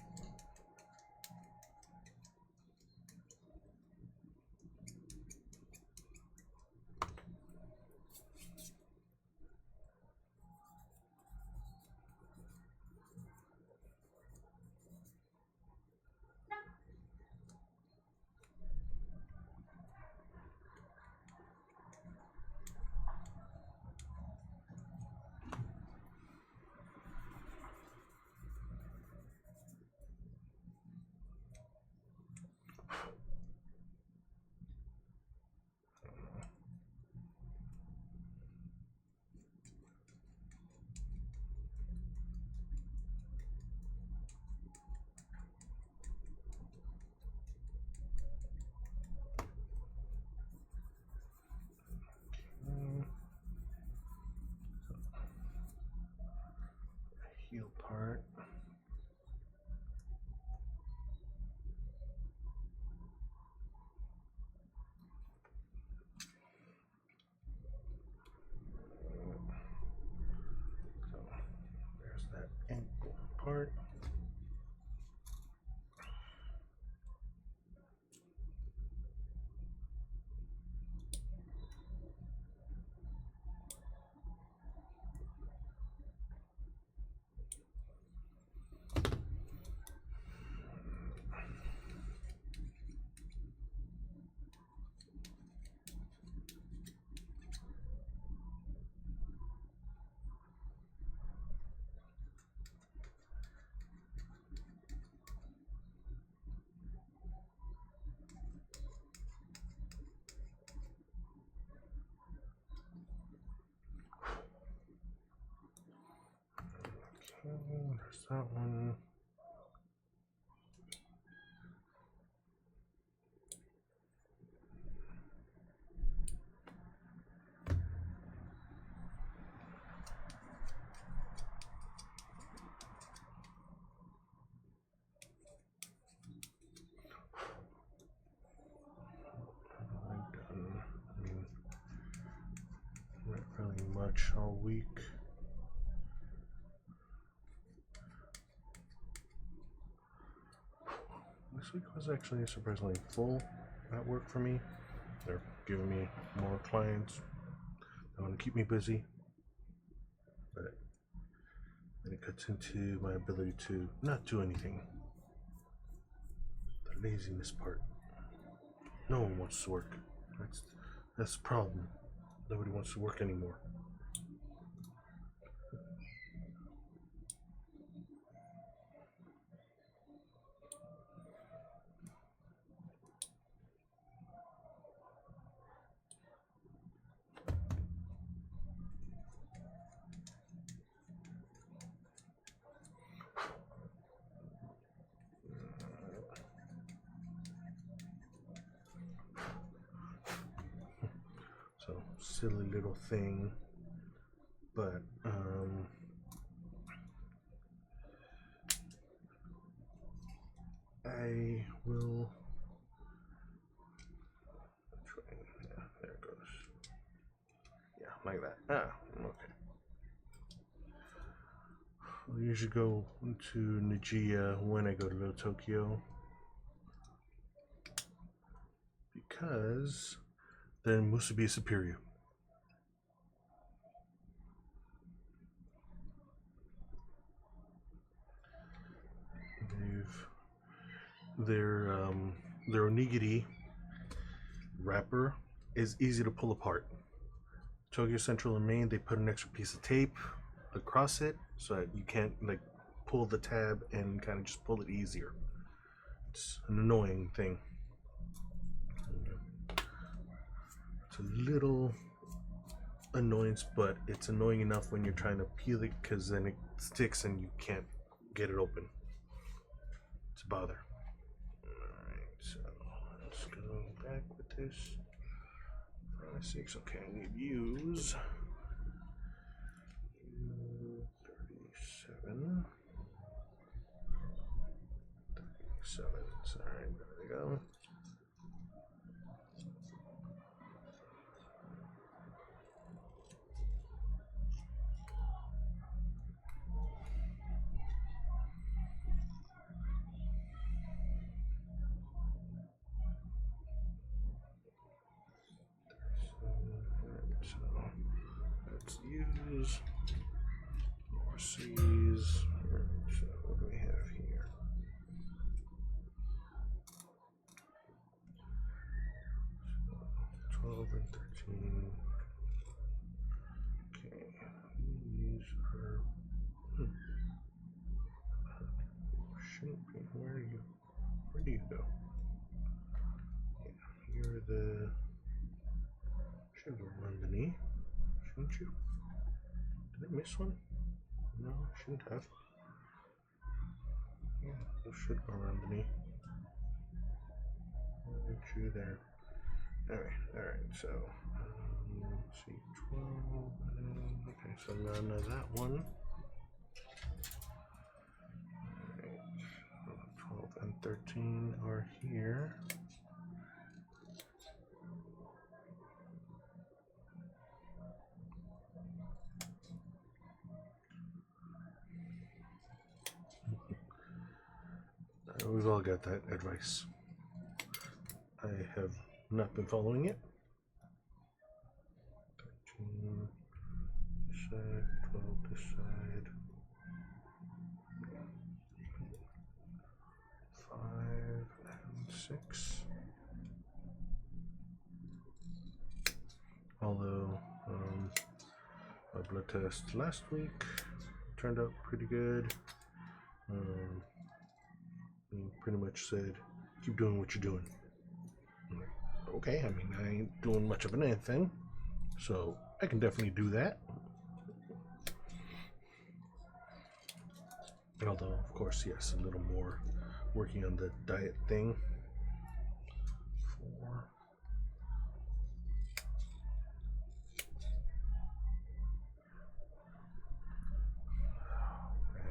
There's that one. Not really much all week. This week was actually surprisingly full at work for me. They're giving me more clients. They want to keep me busy. But then it cuts into my ability to not do anything. The laziness part. No one wants to work. That's the problem. Nobody wants to work anymore. So, silly little thing. But, I will try. Yeah, there it goes. Yeah, like that. Ah, okay. I usually go to Nijiya when I go to Tokyo because then Musubi is superior. Their onigiri wrapper is easy to pull apart. Tokyo Central and Main, they put an extra piece of tape across it so that you can't like pull the tab and kind of just pull it easier. It's an annoying thing. It's a little annoyance, but it's annoying enough when you're trying to peel it because then it sticks and you can't get it open. It's a bother. Alright, so let's go back with this. 6, okay, I need use 37. 37, sorry, there we go. So let's use more C's. So what do we have here? So 12 and 13. Okay, these are. Shouldn't be. Where are you? Where do you go? Yeah, you're the. Should go around the knee, shouldn't you? Did I miss one? No, shouldn't have. Yeah, you should go around the knee. Aren't you there? Alright, so let's see, 12. Okay, so none of that one. Alright, 12 and 13 are here. We've all got that advice. I have not been following it. 13 this side, 12 this side, 5 and 6. Although my blood test last week turned out pretty good. He pretty much said, keep doing what you're doing. I'm like, okay, I mean, I ain't doing much of anything, so I can definitely do that. Although, of course, yes, a little more working on the diet thing. 4.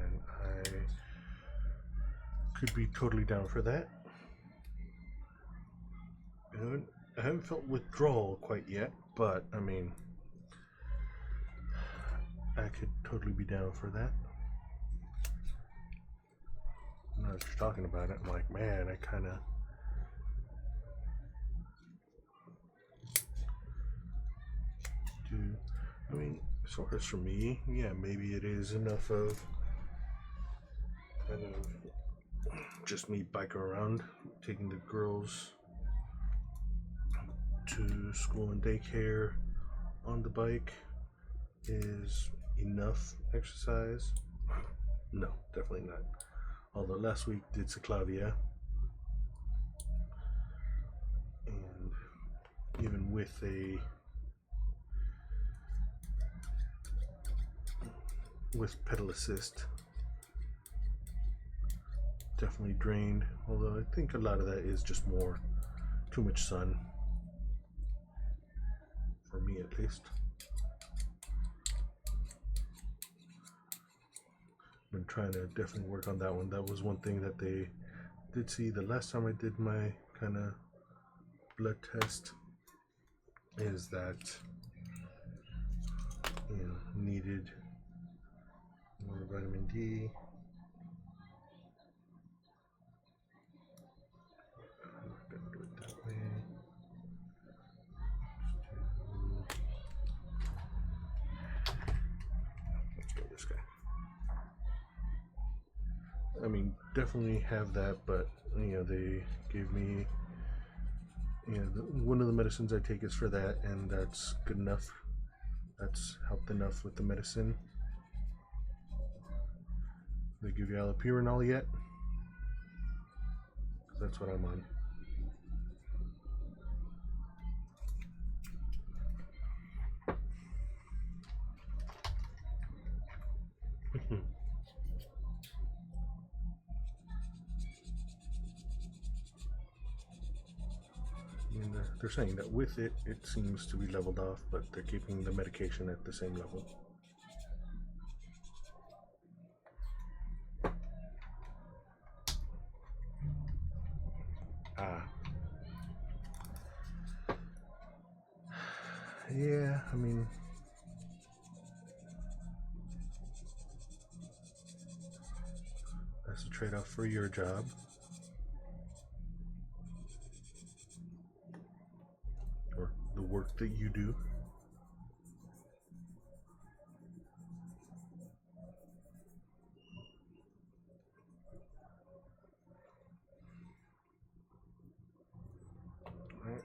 And I could be totally down for that. I haven't felt withdrawal quite yet, but I mean, I could totally be down for that. Now that you're talking about it, I'm like, man, I kind of do. I mean, as far as for me, yeah, maybe it is enough of kind of just me biking around, taking the girls to school and daycare on the bike is enough exercise. No, definitely not. Although last week did Ciclavia, and even with pedal assist, definitely drained. Although I think a lot of that is just too much sun, for me at least. Been trying to definitely work on that one. That was one thing that they did see the last time I did my kind of blood test, is that needed more vitamin D. I'm not gonna do it that way. Let's go this guy. I mean, definitely have that, but they gave me, one of the medicines I take is for that, and that's good enough. That's helped enough with the medicine. They give you allopurinol yet? That's what I'm on. And they're saying that with it seems to be leveled off, but they're keeping the medication at the same level. Yeah, I mean, that's a trade-off for your job. Or the work that you do. Right.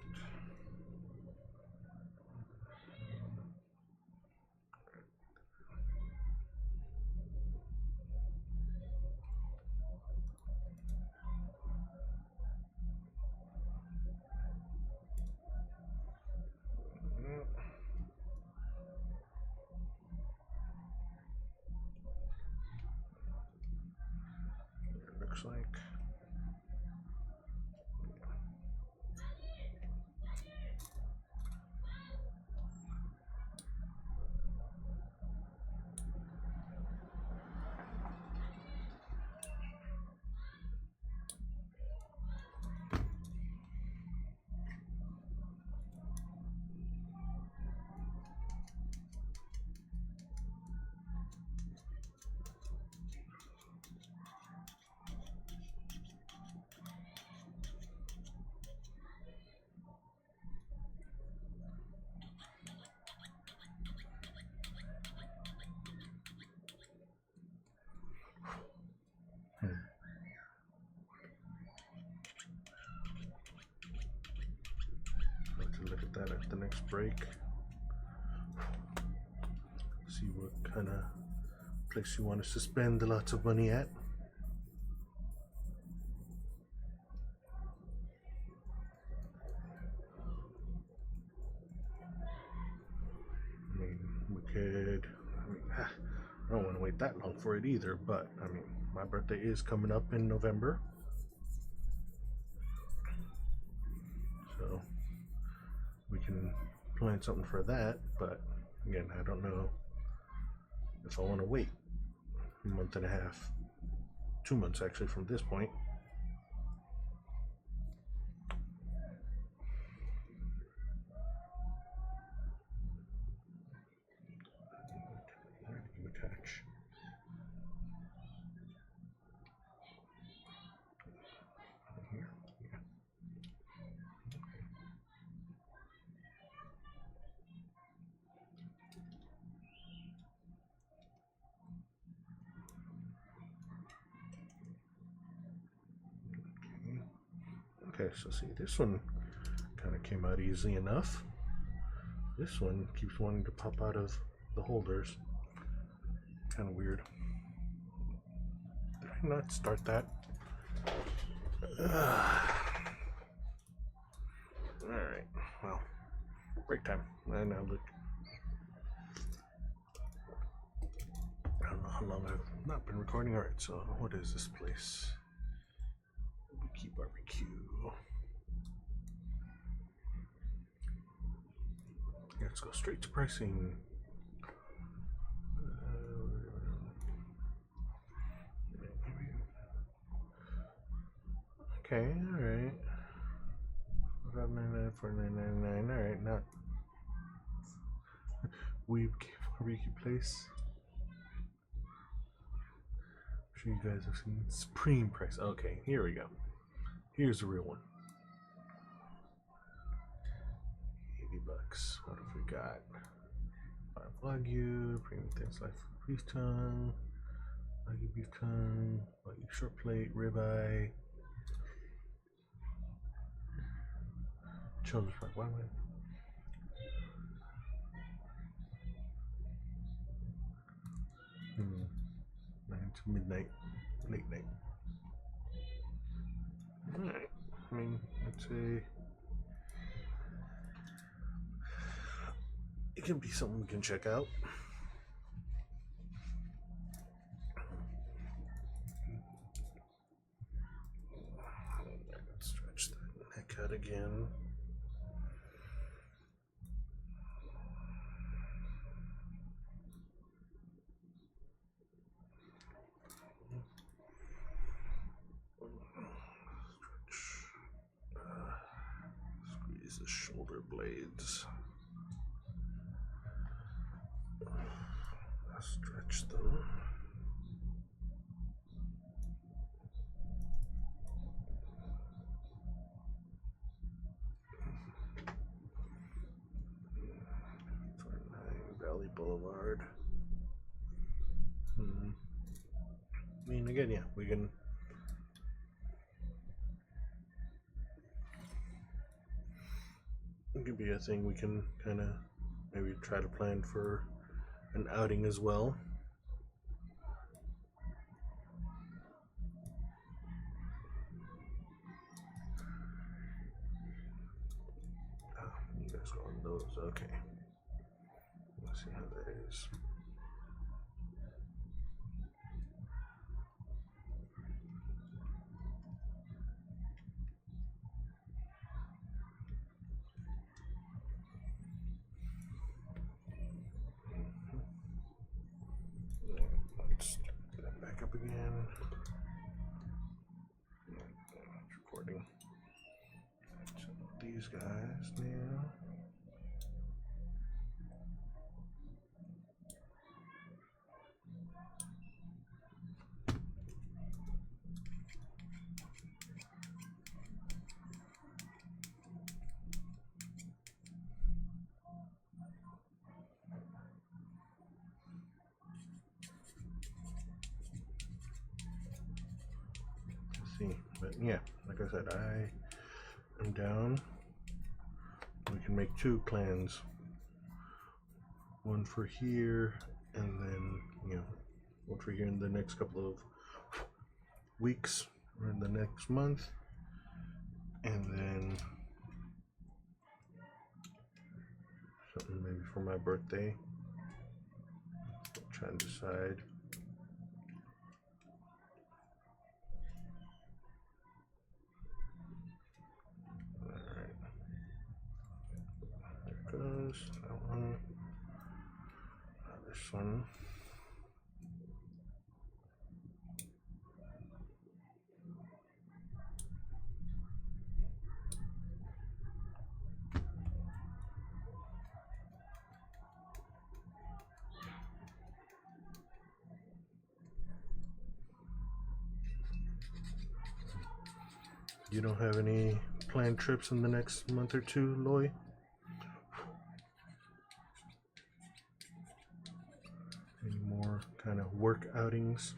It looks like. Let's look at that at the next break. See what kind of place you want us to spend lots of money at. I mean, I don't want to wait that long for it either, but I mean, my birthday is coming up in November. So we can plan something for that, but again, I don't know if I want to wait a month and a half, 2 months actually from this point. Attach. Here. Yeah. Okay, so see, this one kind of came out easy enough. This one keeps wanting to pop out of the holders. Kind of weird. Did I not start that? Alright, well, break time. And now look. I don't know how long I've not been recording. Alright, so what is this place? Barbecue Barbecue. Let's go straight to pricing. Okay, alright. $5.99, $4.99. Alright, not Weeb Barbecue Place. I'm sure you guys have seen Supreme Price. Okay, here we go. Here's the real one. $80. What have we got? 5 Wagyu, premium thin slice beef tongue, Wagyu beef tongue, Wagyu short plate, ribeye, children's park. Why am I? 9 to midnight, late night. Alright, I mean, I'd say it can be something we can check out. Let's stretch that neck out again. Squeeze the shoulder blades. Stretch them. Valley Boulevard. I mean, again, yeah, we can. It could be a thing we can kind of maybe try to plan for an outing as well. Oh, you guys go on those, okay. Let's see how that is. Let's get that back up again. It's recording. So these guys now. See, but yeah, like I said, I am down. We can make 2 clans, one for here, and then one for here in the next couple of weeks or in the next month, and then something maybe for my birthday. I'll try and decide. You don't have any planned trips in the next month or two, Loy? Any more kind of work outings?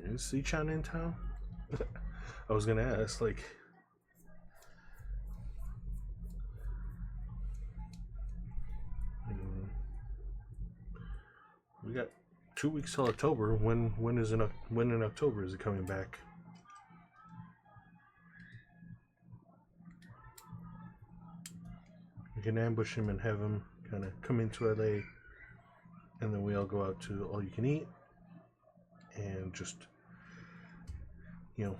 Is Sichan in town? I was gonna ask, like, we got 2 weeks till October. When in October is it coming back? We can ambush him and have him kind of come into LA, and then we all go out to all you can eat and just, you know,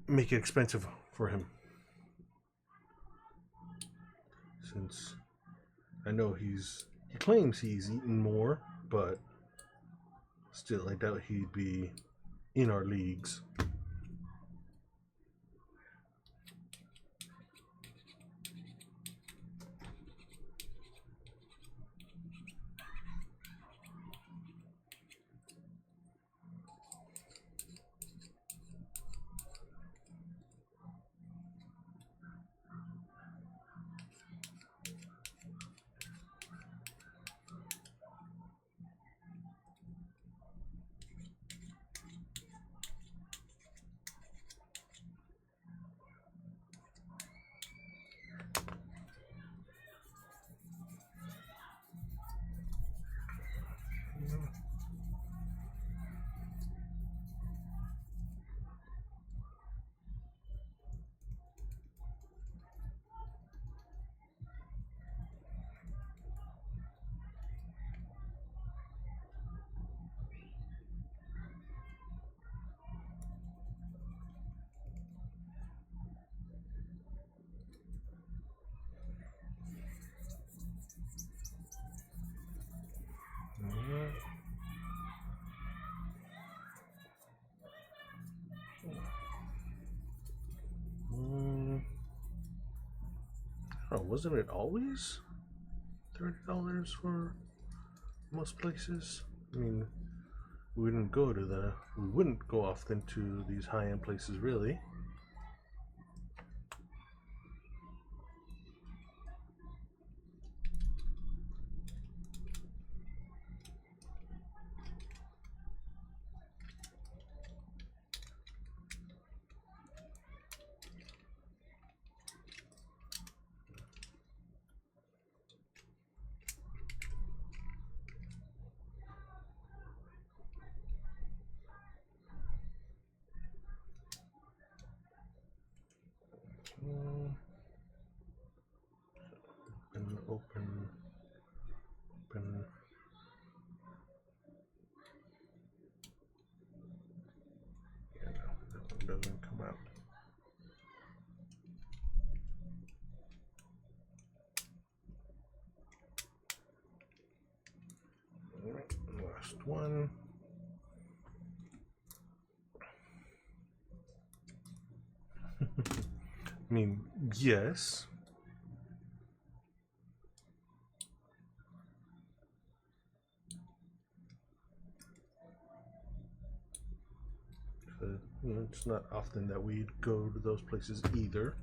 make it expensive for him. Since I know he claims he's eaten more, but still, I doubt he'd be in our leagues. Oh, wasn't it always $30 for most places? I mean, we wouldn't go often to these high-end places, really. Open. Yeah, no, that one doesn't come out. Alright, last one. I mean, yes. But, you know, it's not often that we'd go to those places either.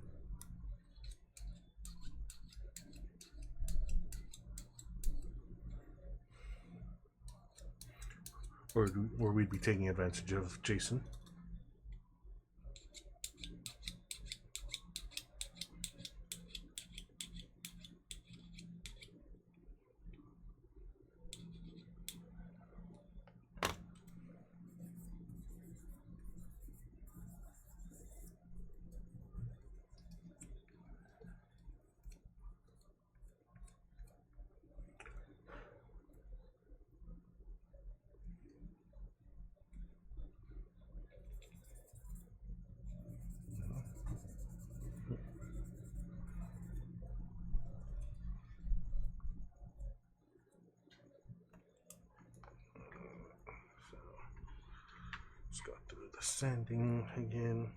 Or we'd be taking advantage of Jason. Just got through the sanding again.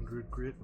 100 grit.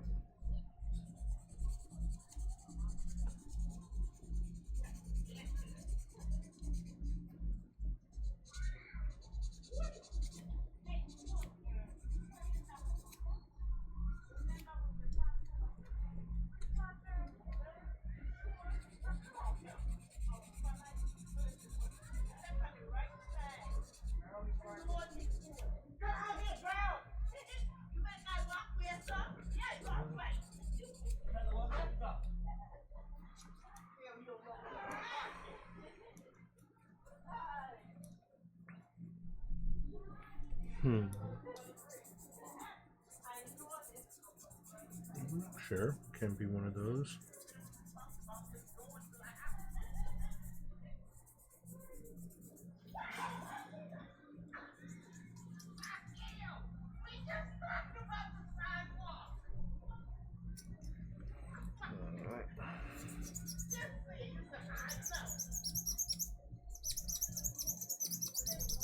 Sure, can be one of those.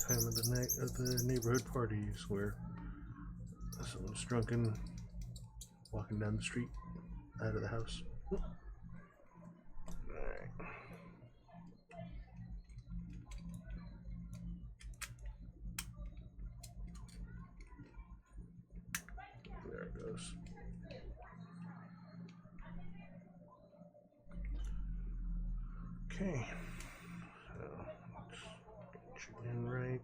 Time of the night of the neighborhood parties where someone's drunken walking down the street out of the house. Alright. There it goes. Okay. So let's get you in right.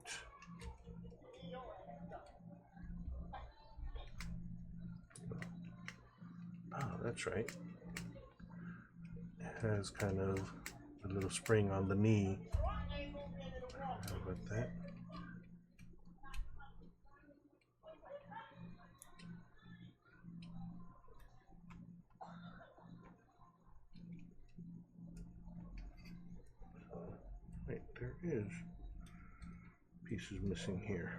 Oh, that's right. It has kind of a little spring on the knee. How about that? Wait, there is pieces missing here.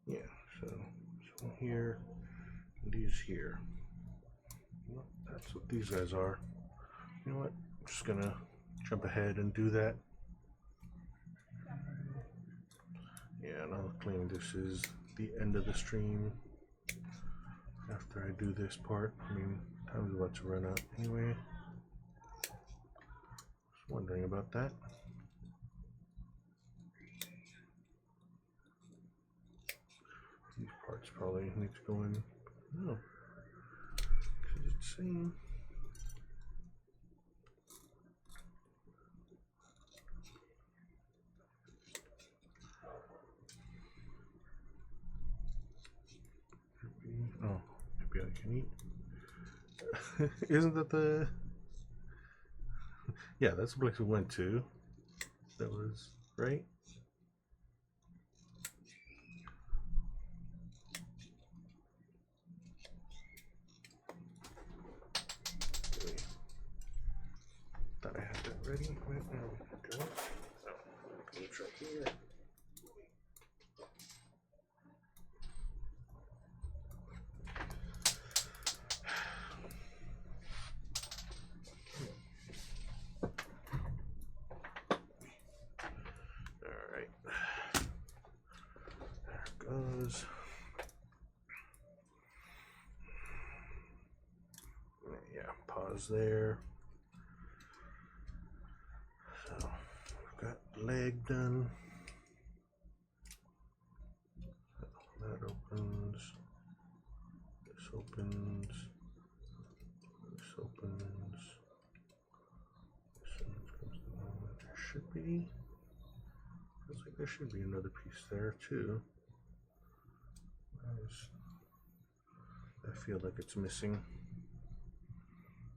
Yeah, so one here, and these here. Well, that's what these guys are. You know what? I'm just gonna jump ahead and do that. Yeah, and I'll claim this is the end of the stream after I do this part. I mean, time's about to run out anyway. Just wondering about that. These parts probably need to go in. No, because it's saying. Oh, maybe I can eat. Isn't that the? Yeah, that's the place we went to. That was right. Thought I had that ready. Right now we don't. So it's right here. Alright. There it goes. Yeah, pause there. So we've got leg done. So that opens. This opens. This opens. This one comes along. There should be. Looks like there should be another piece there too. I feel like it's missing.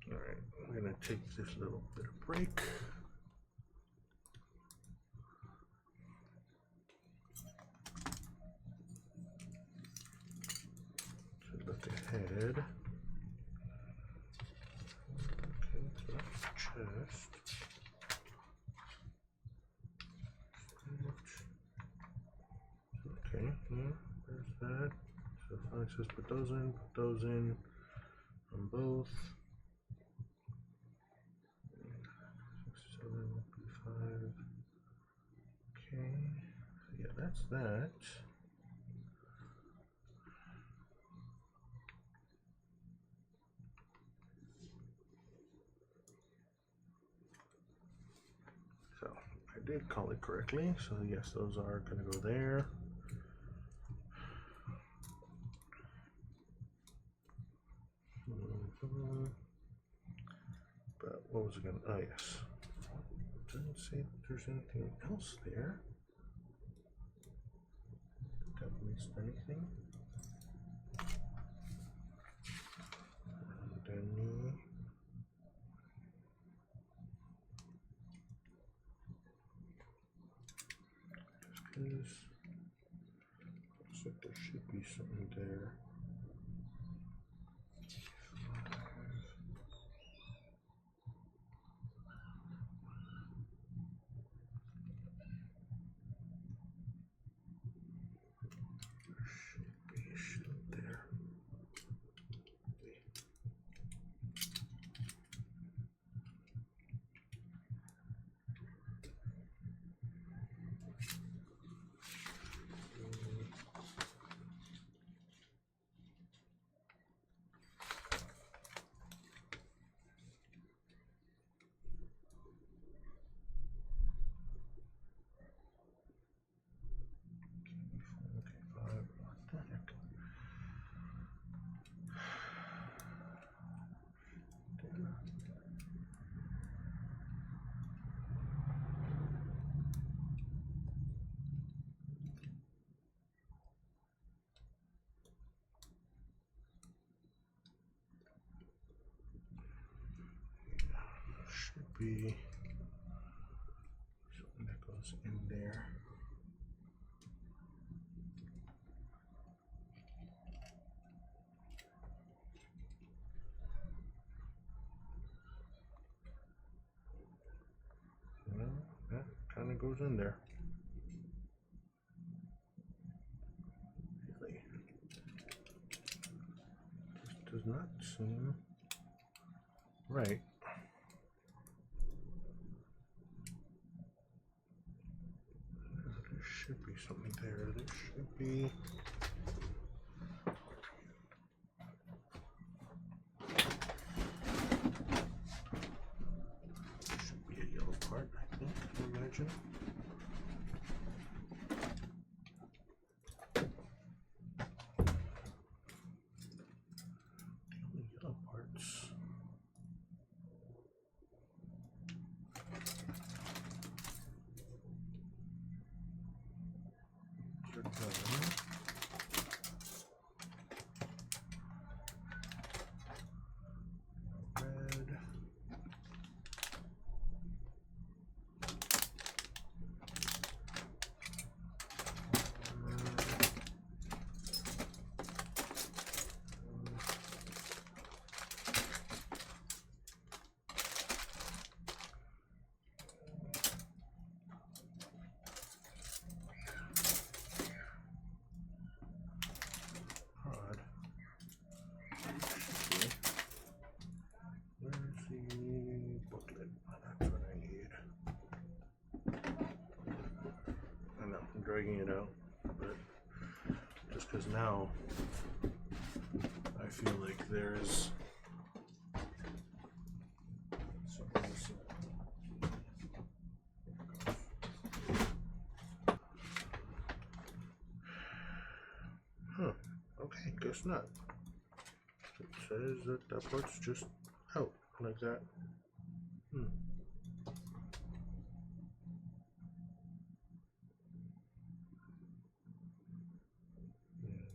Alright, we're going to take this little bit of break. So look ahead. Okay, so that's the chest. Okay, yeah, there's that. So fine, it says put those in on both. 6, 7, B5. Okay, so yeah, that's that. did call it correctly. So yes, those are going to go there. But what was it going to? Oh yes. It doesn't say if there's anything else there. Did I miss anything? Looks like there should be something there. Should be something that goes in there. No, that kind of goes in there. Really, this does not seem right. There should be something there. There should be. Should be a yellow part, I think, I imagine. The only yellow parts. Dragging it out, but just because now I feel like there's okay, guess not. It says that that part's just out like that.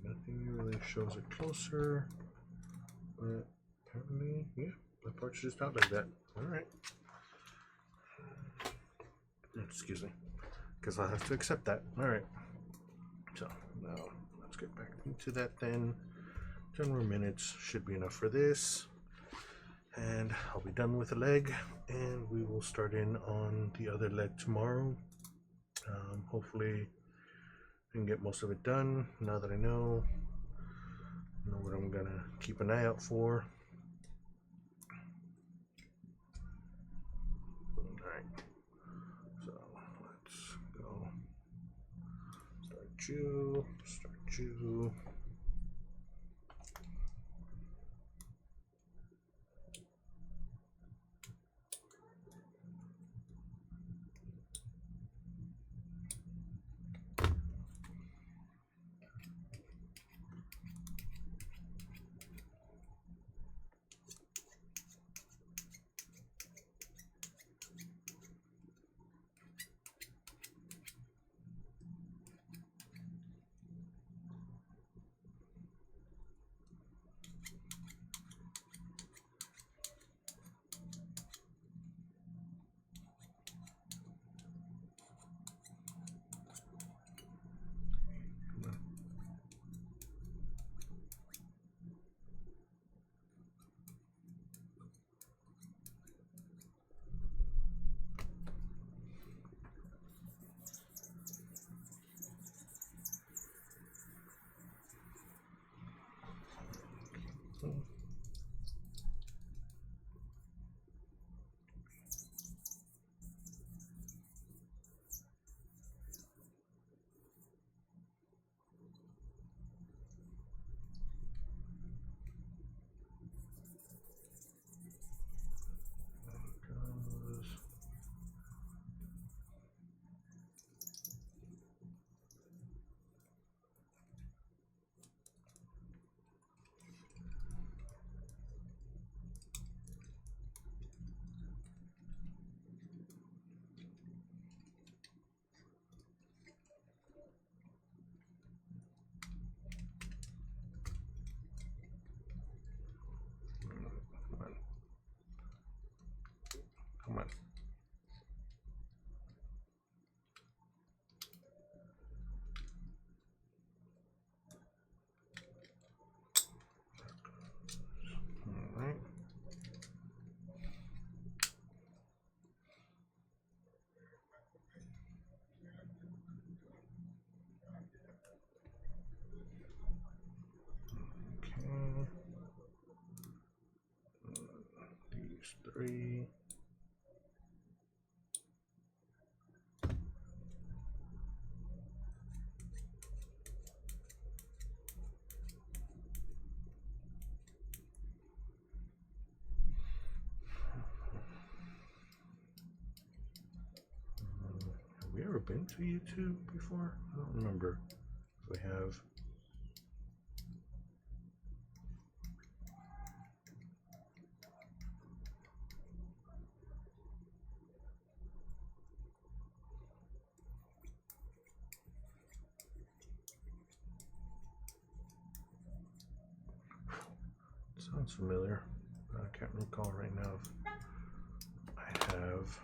Nothing really shows it closer, but apparently, yeah, the part's just out like that. Alright. Excuse me. Because I'll have to accept that. Alright. So, now, let's get back into that then. 10 more minutes should be enough for this. And I'll be done with the leg, and we will start in on the other leg tomorrow. Hopefully, I can get most of it done now that I know what I'm gonna keep an eye out for. Alright, so let's go start you. been to YouTube before? I don't remember if we have. Sounds familiar. I can't recall right now if I have.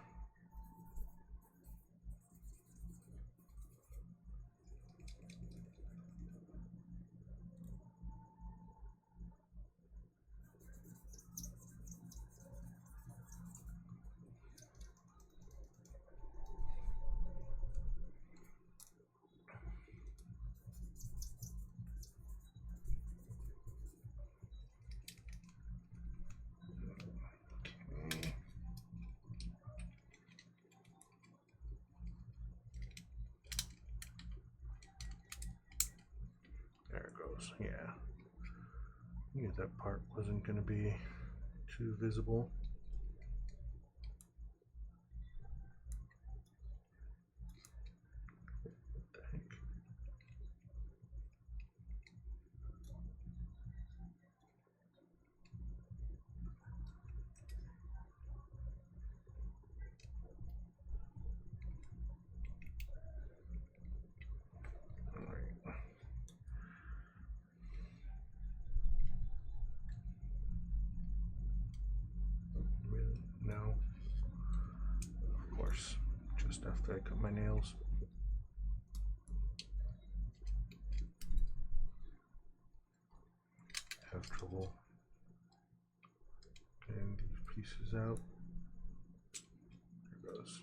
There it goes. Yeah. I knew that part wasn't going to be too visible. What the heck? No. Of course, just after I cut my nails. Have trouble getting these pieces out. There goes.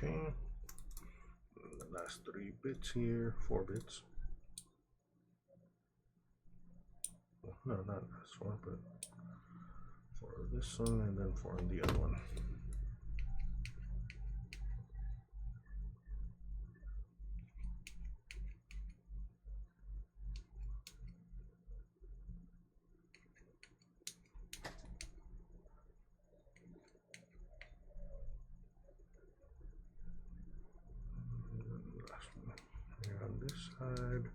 Okay, and the last 3 bits here, 4 bits. Well, no, not this one, but for this one and then for the other one. Last one here on this side.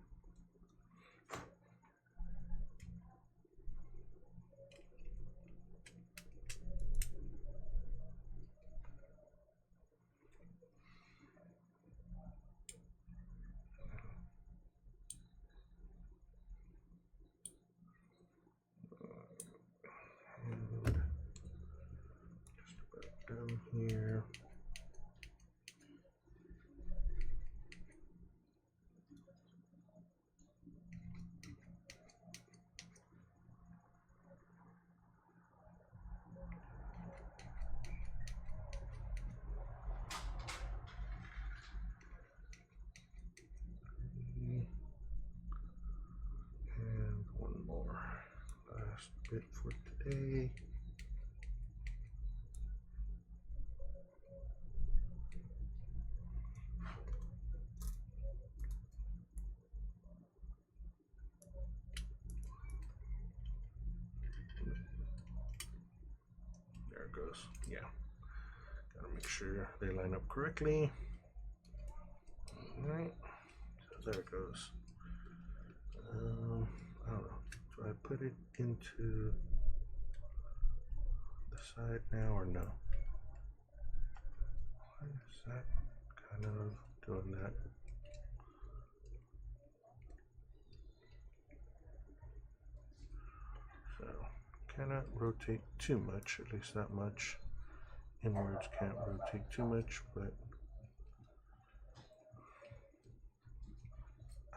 And just about done here. And one more. Last bit for today. There it goes. Yeah. Gotta make sure they line up correctly. Alright. So there it goes. I don't know. Do I put it into the side now or no? Why is that kind of doing that? So, cannot rotate too much, at least that much. Inwards can't rotate too much, but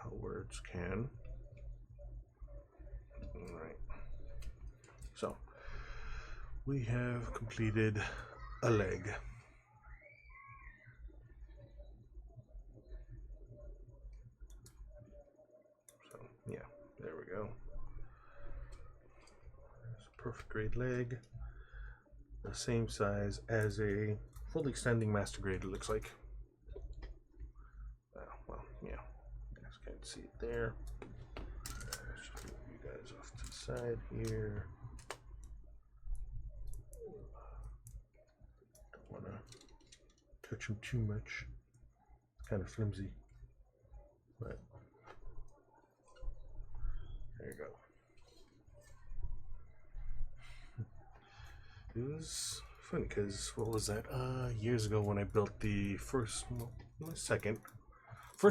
outwards can. Alright. So, we have completed a leg. Yeah, there we go. There's a perfect grade leg. The same size as a fully extending master grade, it looks like. Well, yeah, you guys can't see it there. Let's just move you guys off to the side here. Don't want to touch them too much. It's kind of flimsy, but there you go. It was funny because what was that? Years ago when I built the first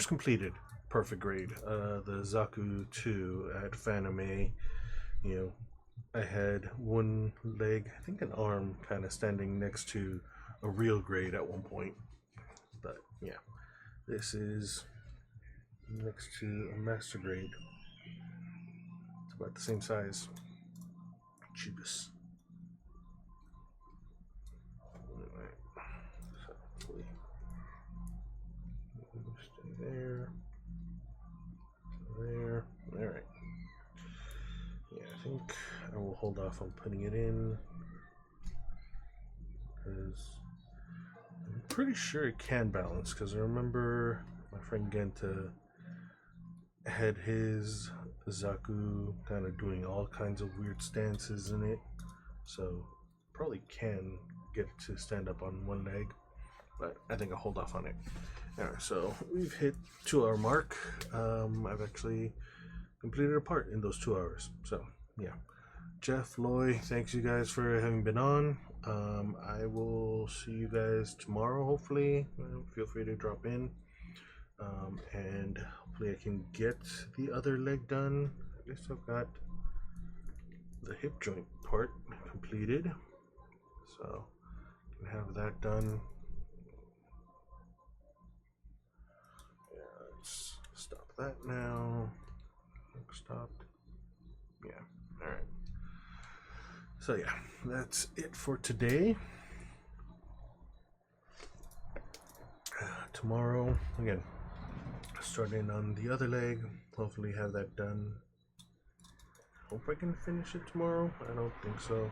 completed perfect grade, the Zaku 2 at Fanime. You know, I had one leg, I think an arm, kind of standing next to a real grade at one point. But yeah, this is next to a master grade. It's about the same size. Cheapest. Stay there. There. Alright. Yeah, I think I will hold off on putting it in because I'm pretty sure it can balance, because I remember my friend Genta had his Zaku kind of doing all kinds of weird stances in it, so probably can get it to stand up on one leg, but I think I'll hold off on it. Alright, so we've hit 2-hour mark. I've actually completed a part in those 2 hours, so yeah. Jeff, Loy, thanks you guys for having been on. I will see you guys tomorrow, hopefully. Feel free to drop in. And hopefully I can get the other leg done. I guess I've got the hip joint part completed, so I can have that done. Yeah, let's stop that now. Stopped. Yeah, alright. So yeah, that's it for today. Tomorrow, again, starting on the other leg. Hopefully have that done. Hope I can finish it tomorrow. I don't think so.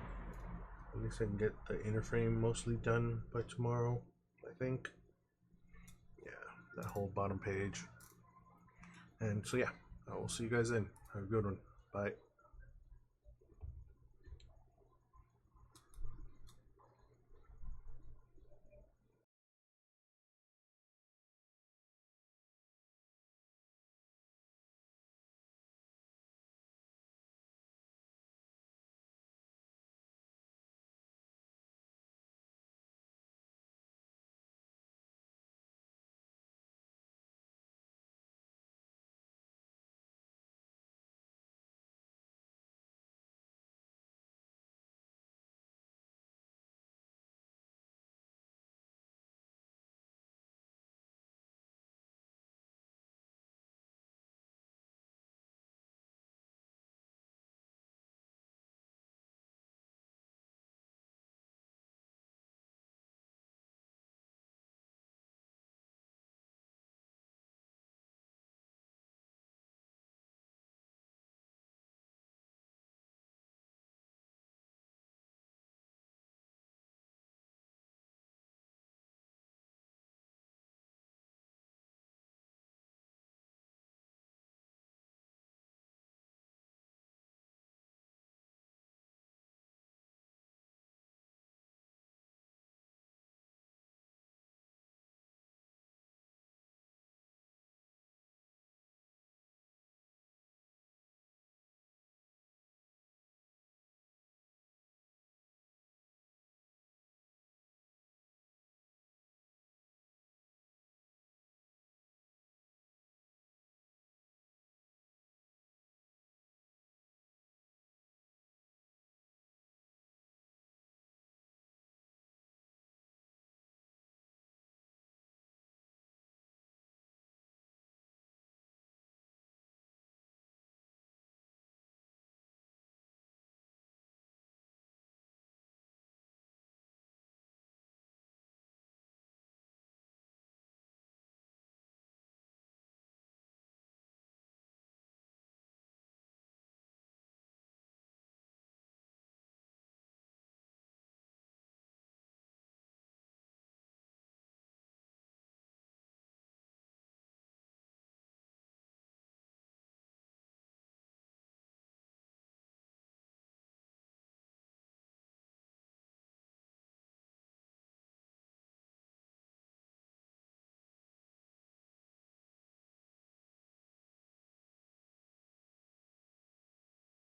At least I can get the inner frame mostly done by tomorrow, I think. Yeah, that whole bottom page. And so yeah, I will see you guys then. Have a good one. Bye.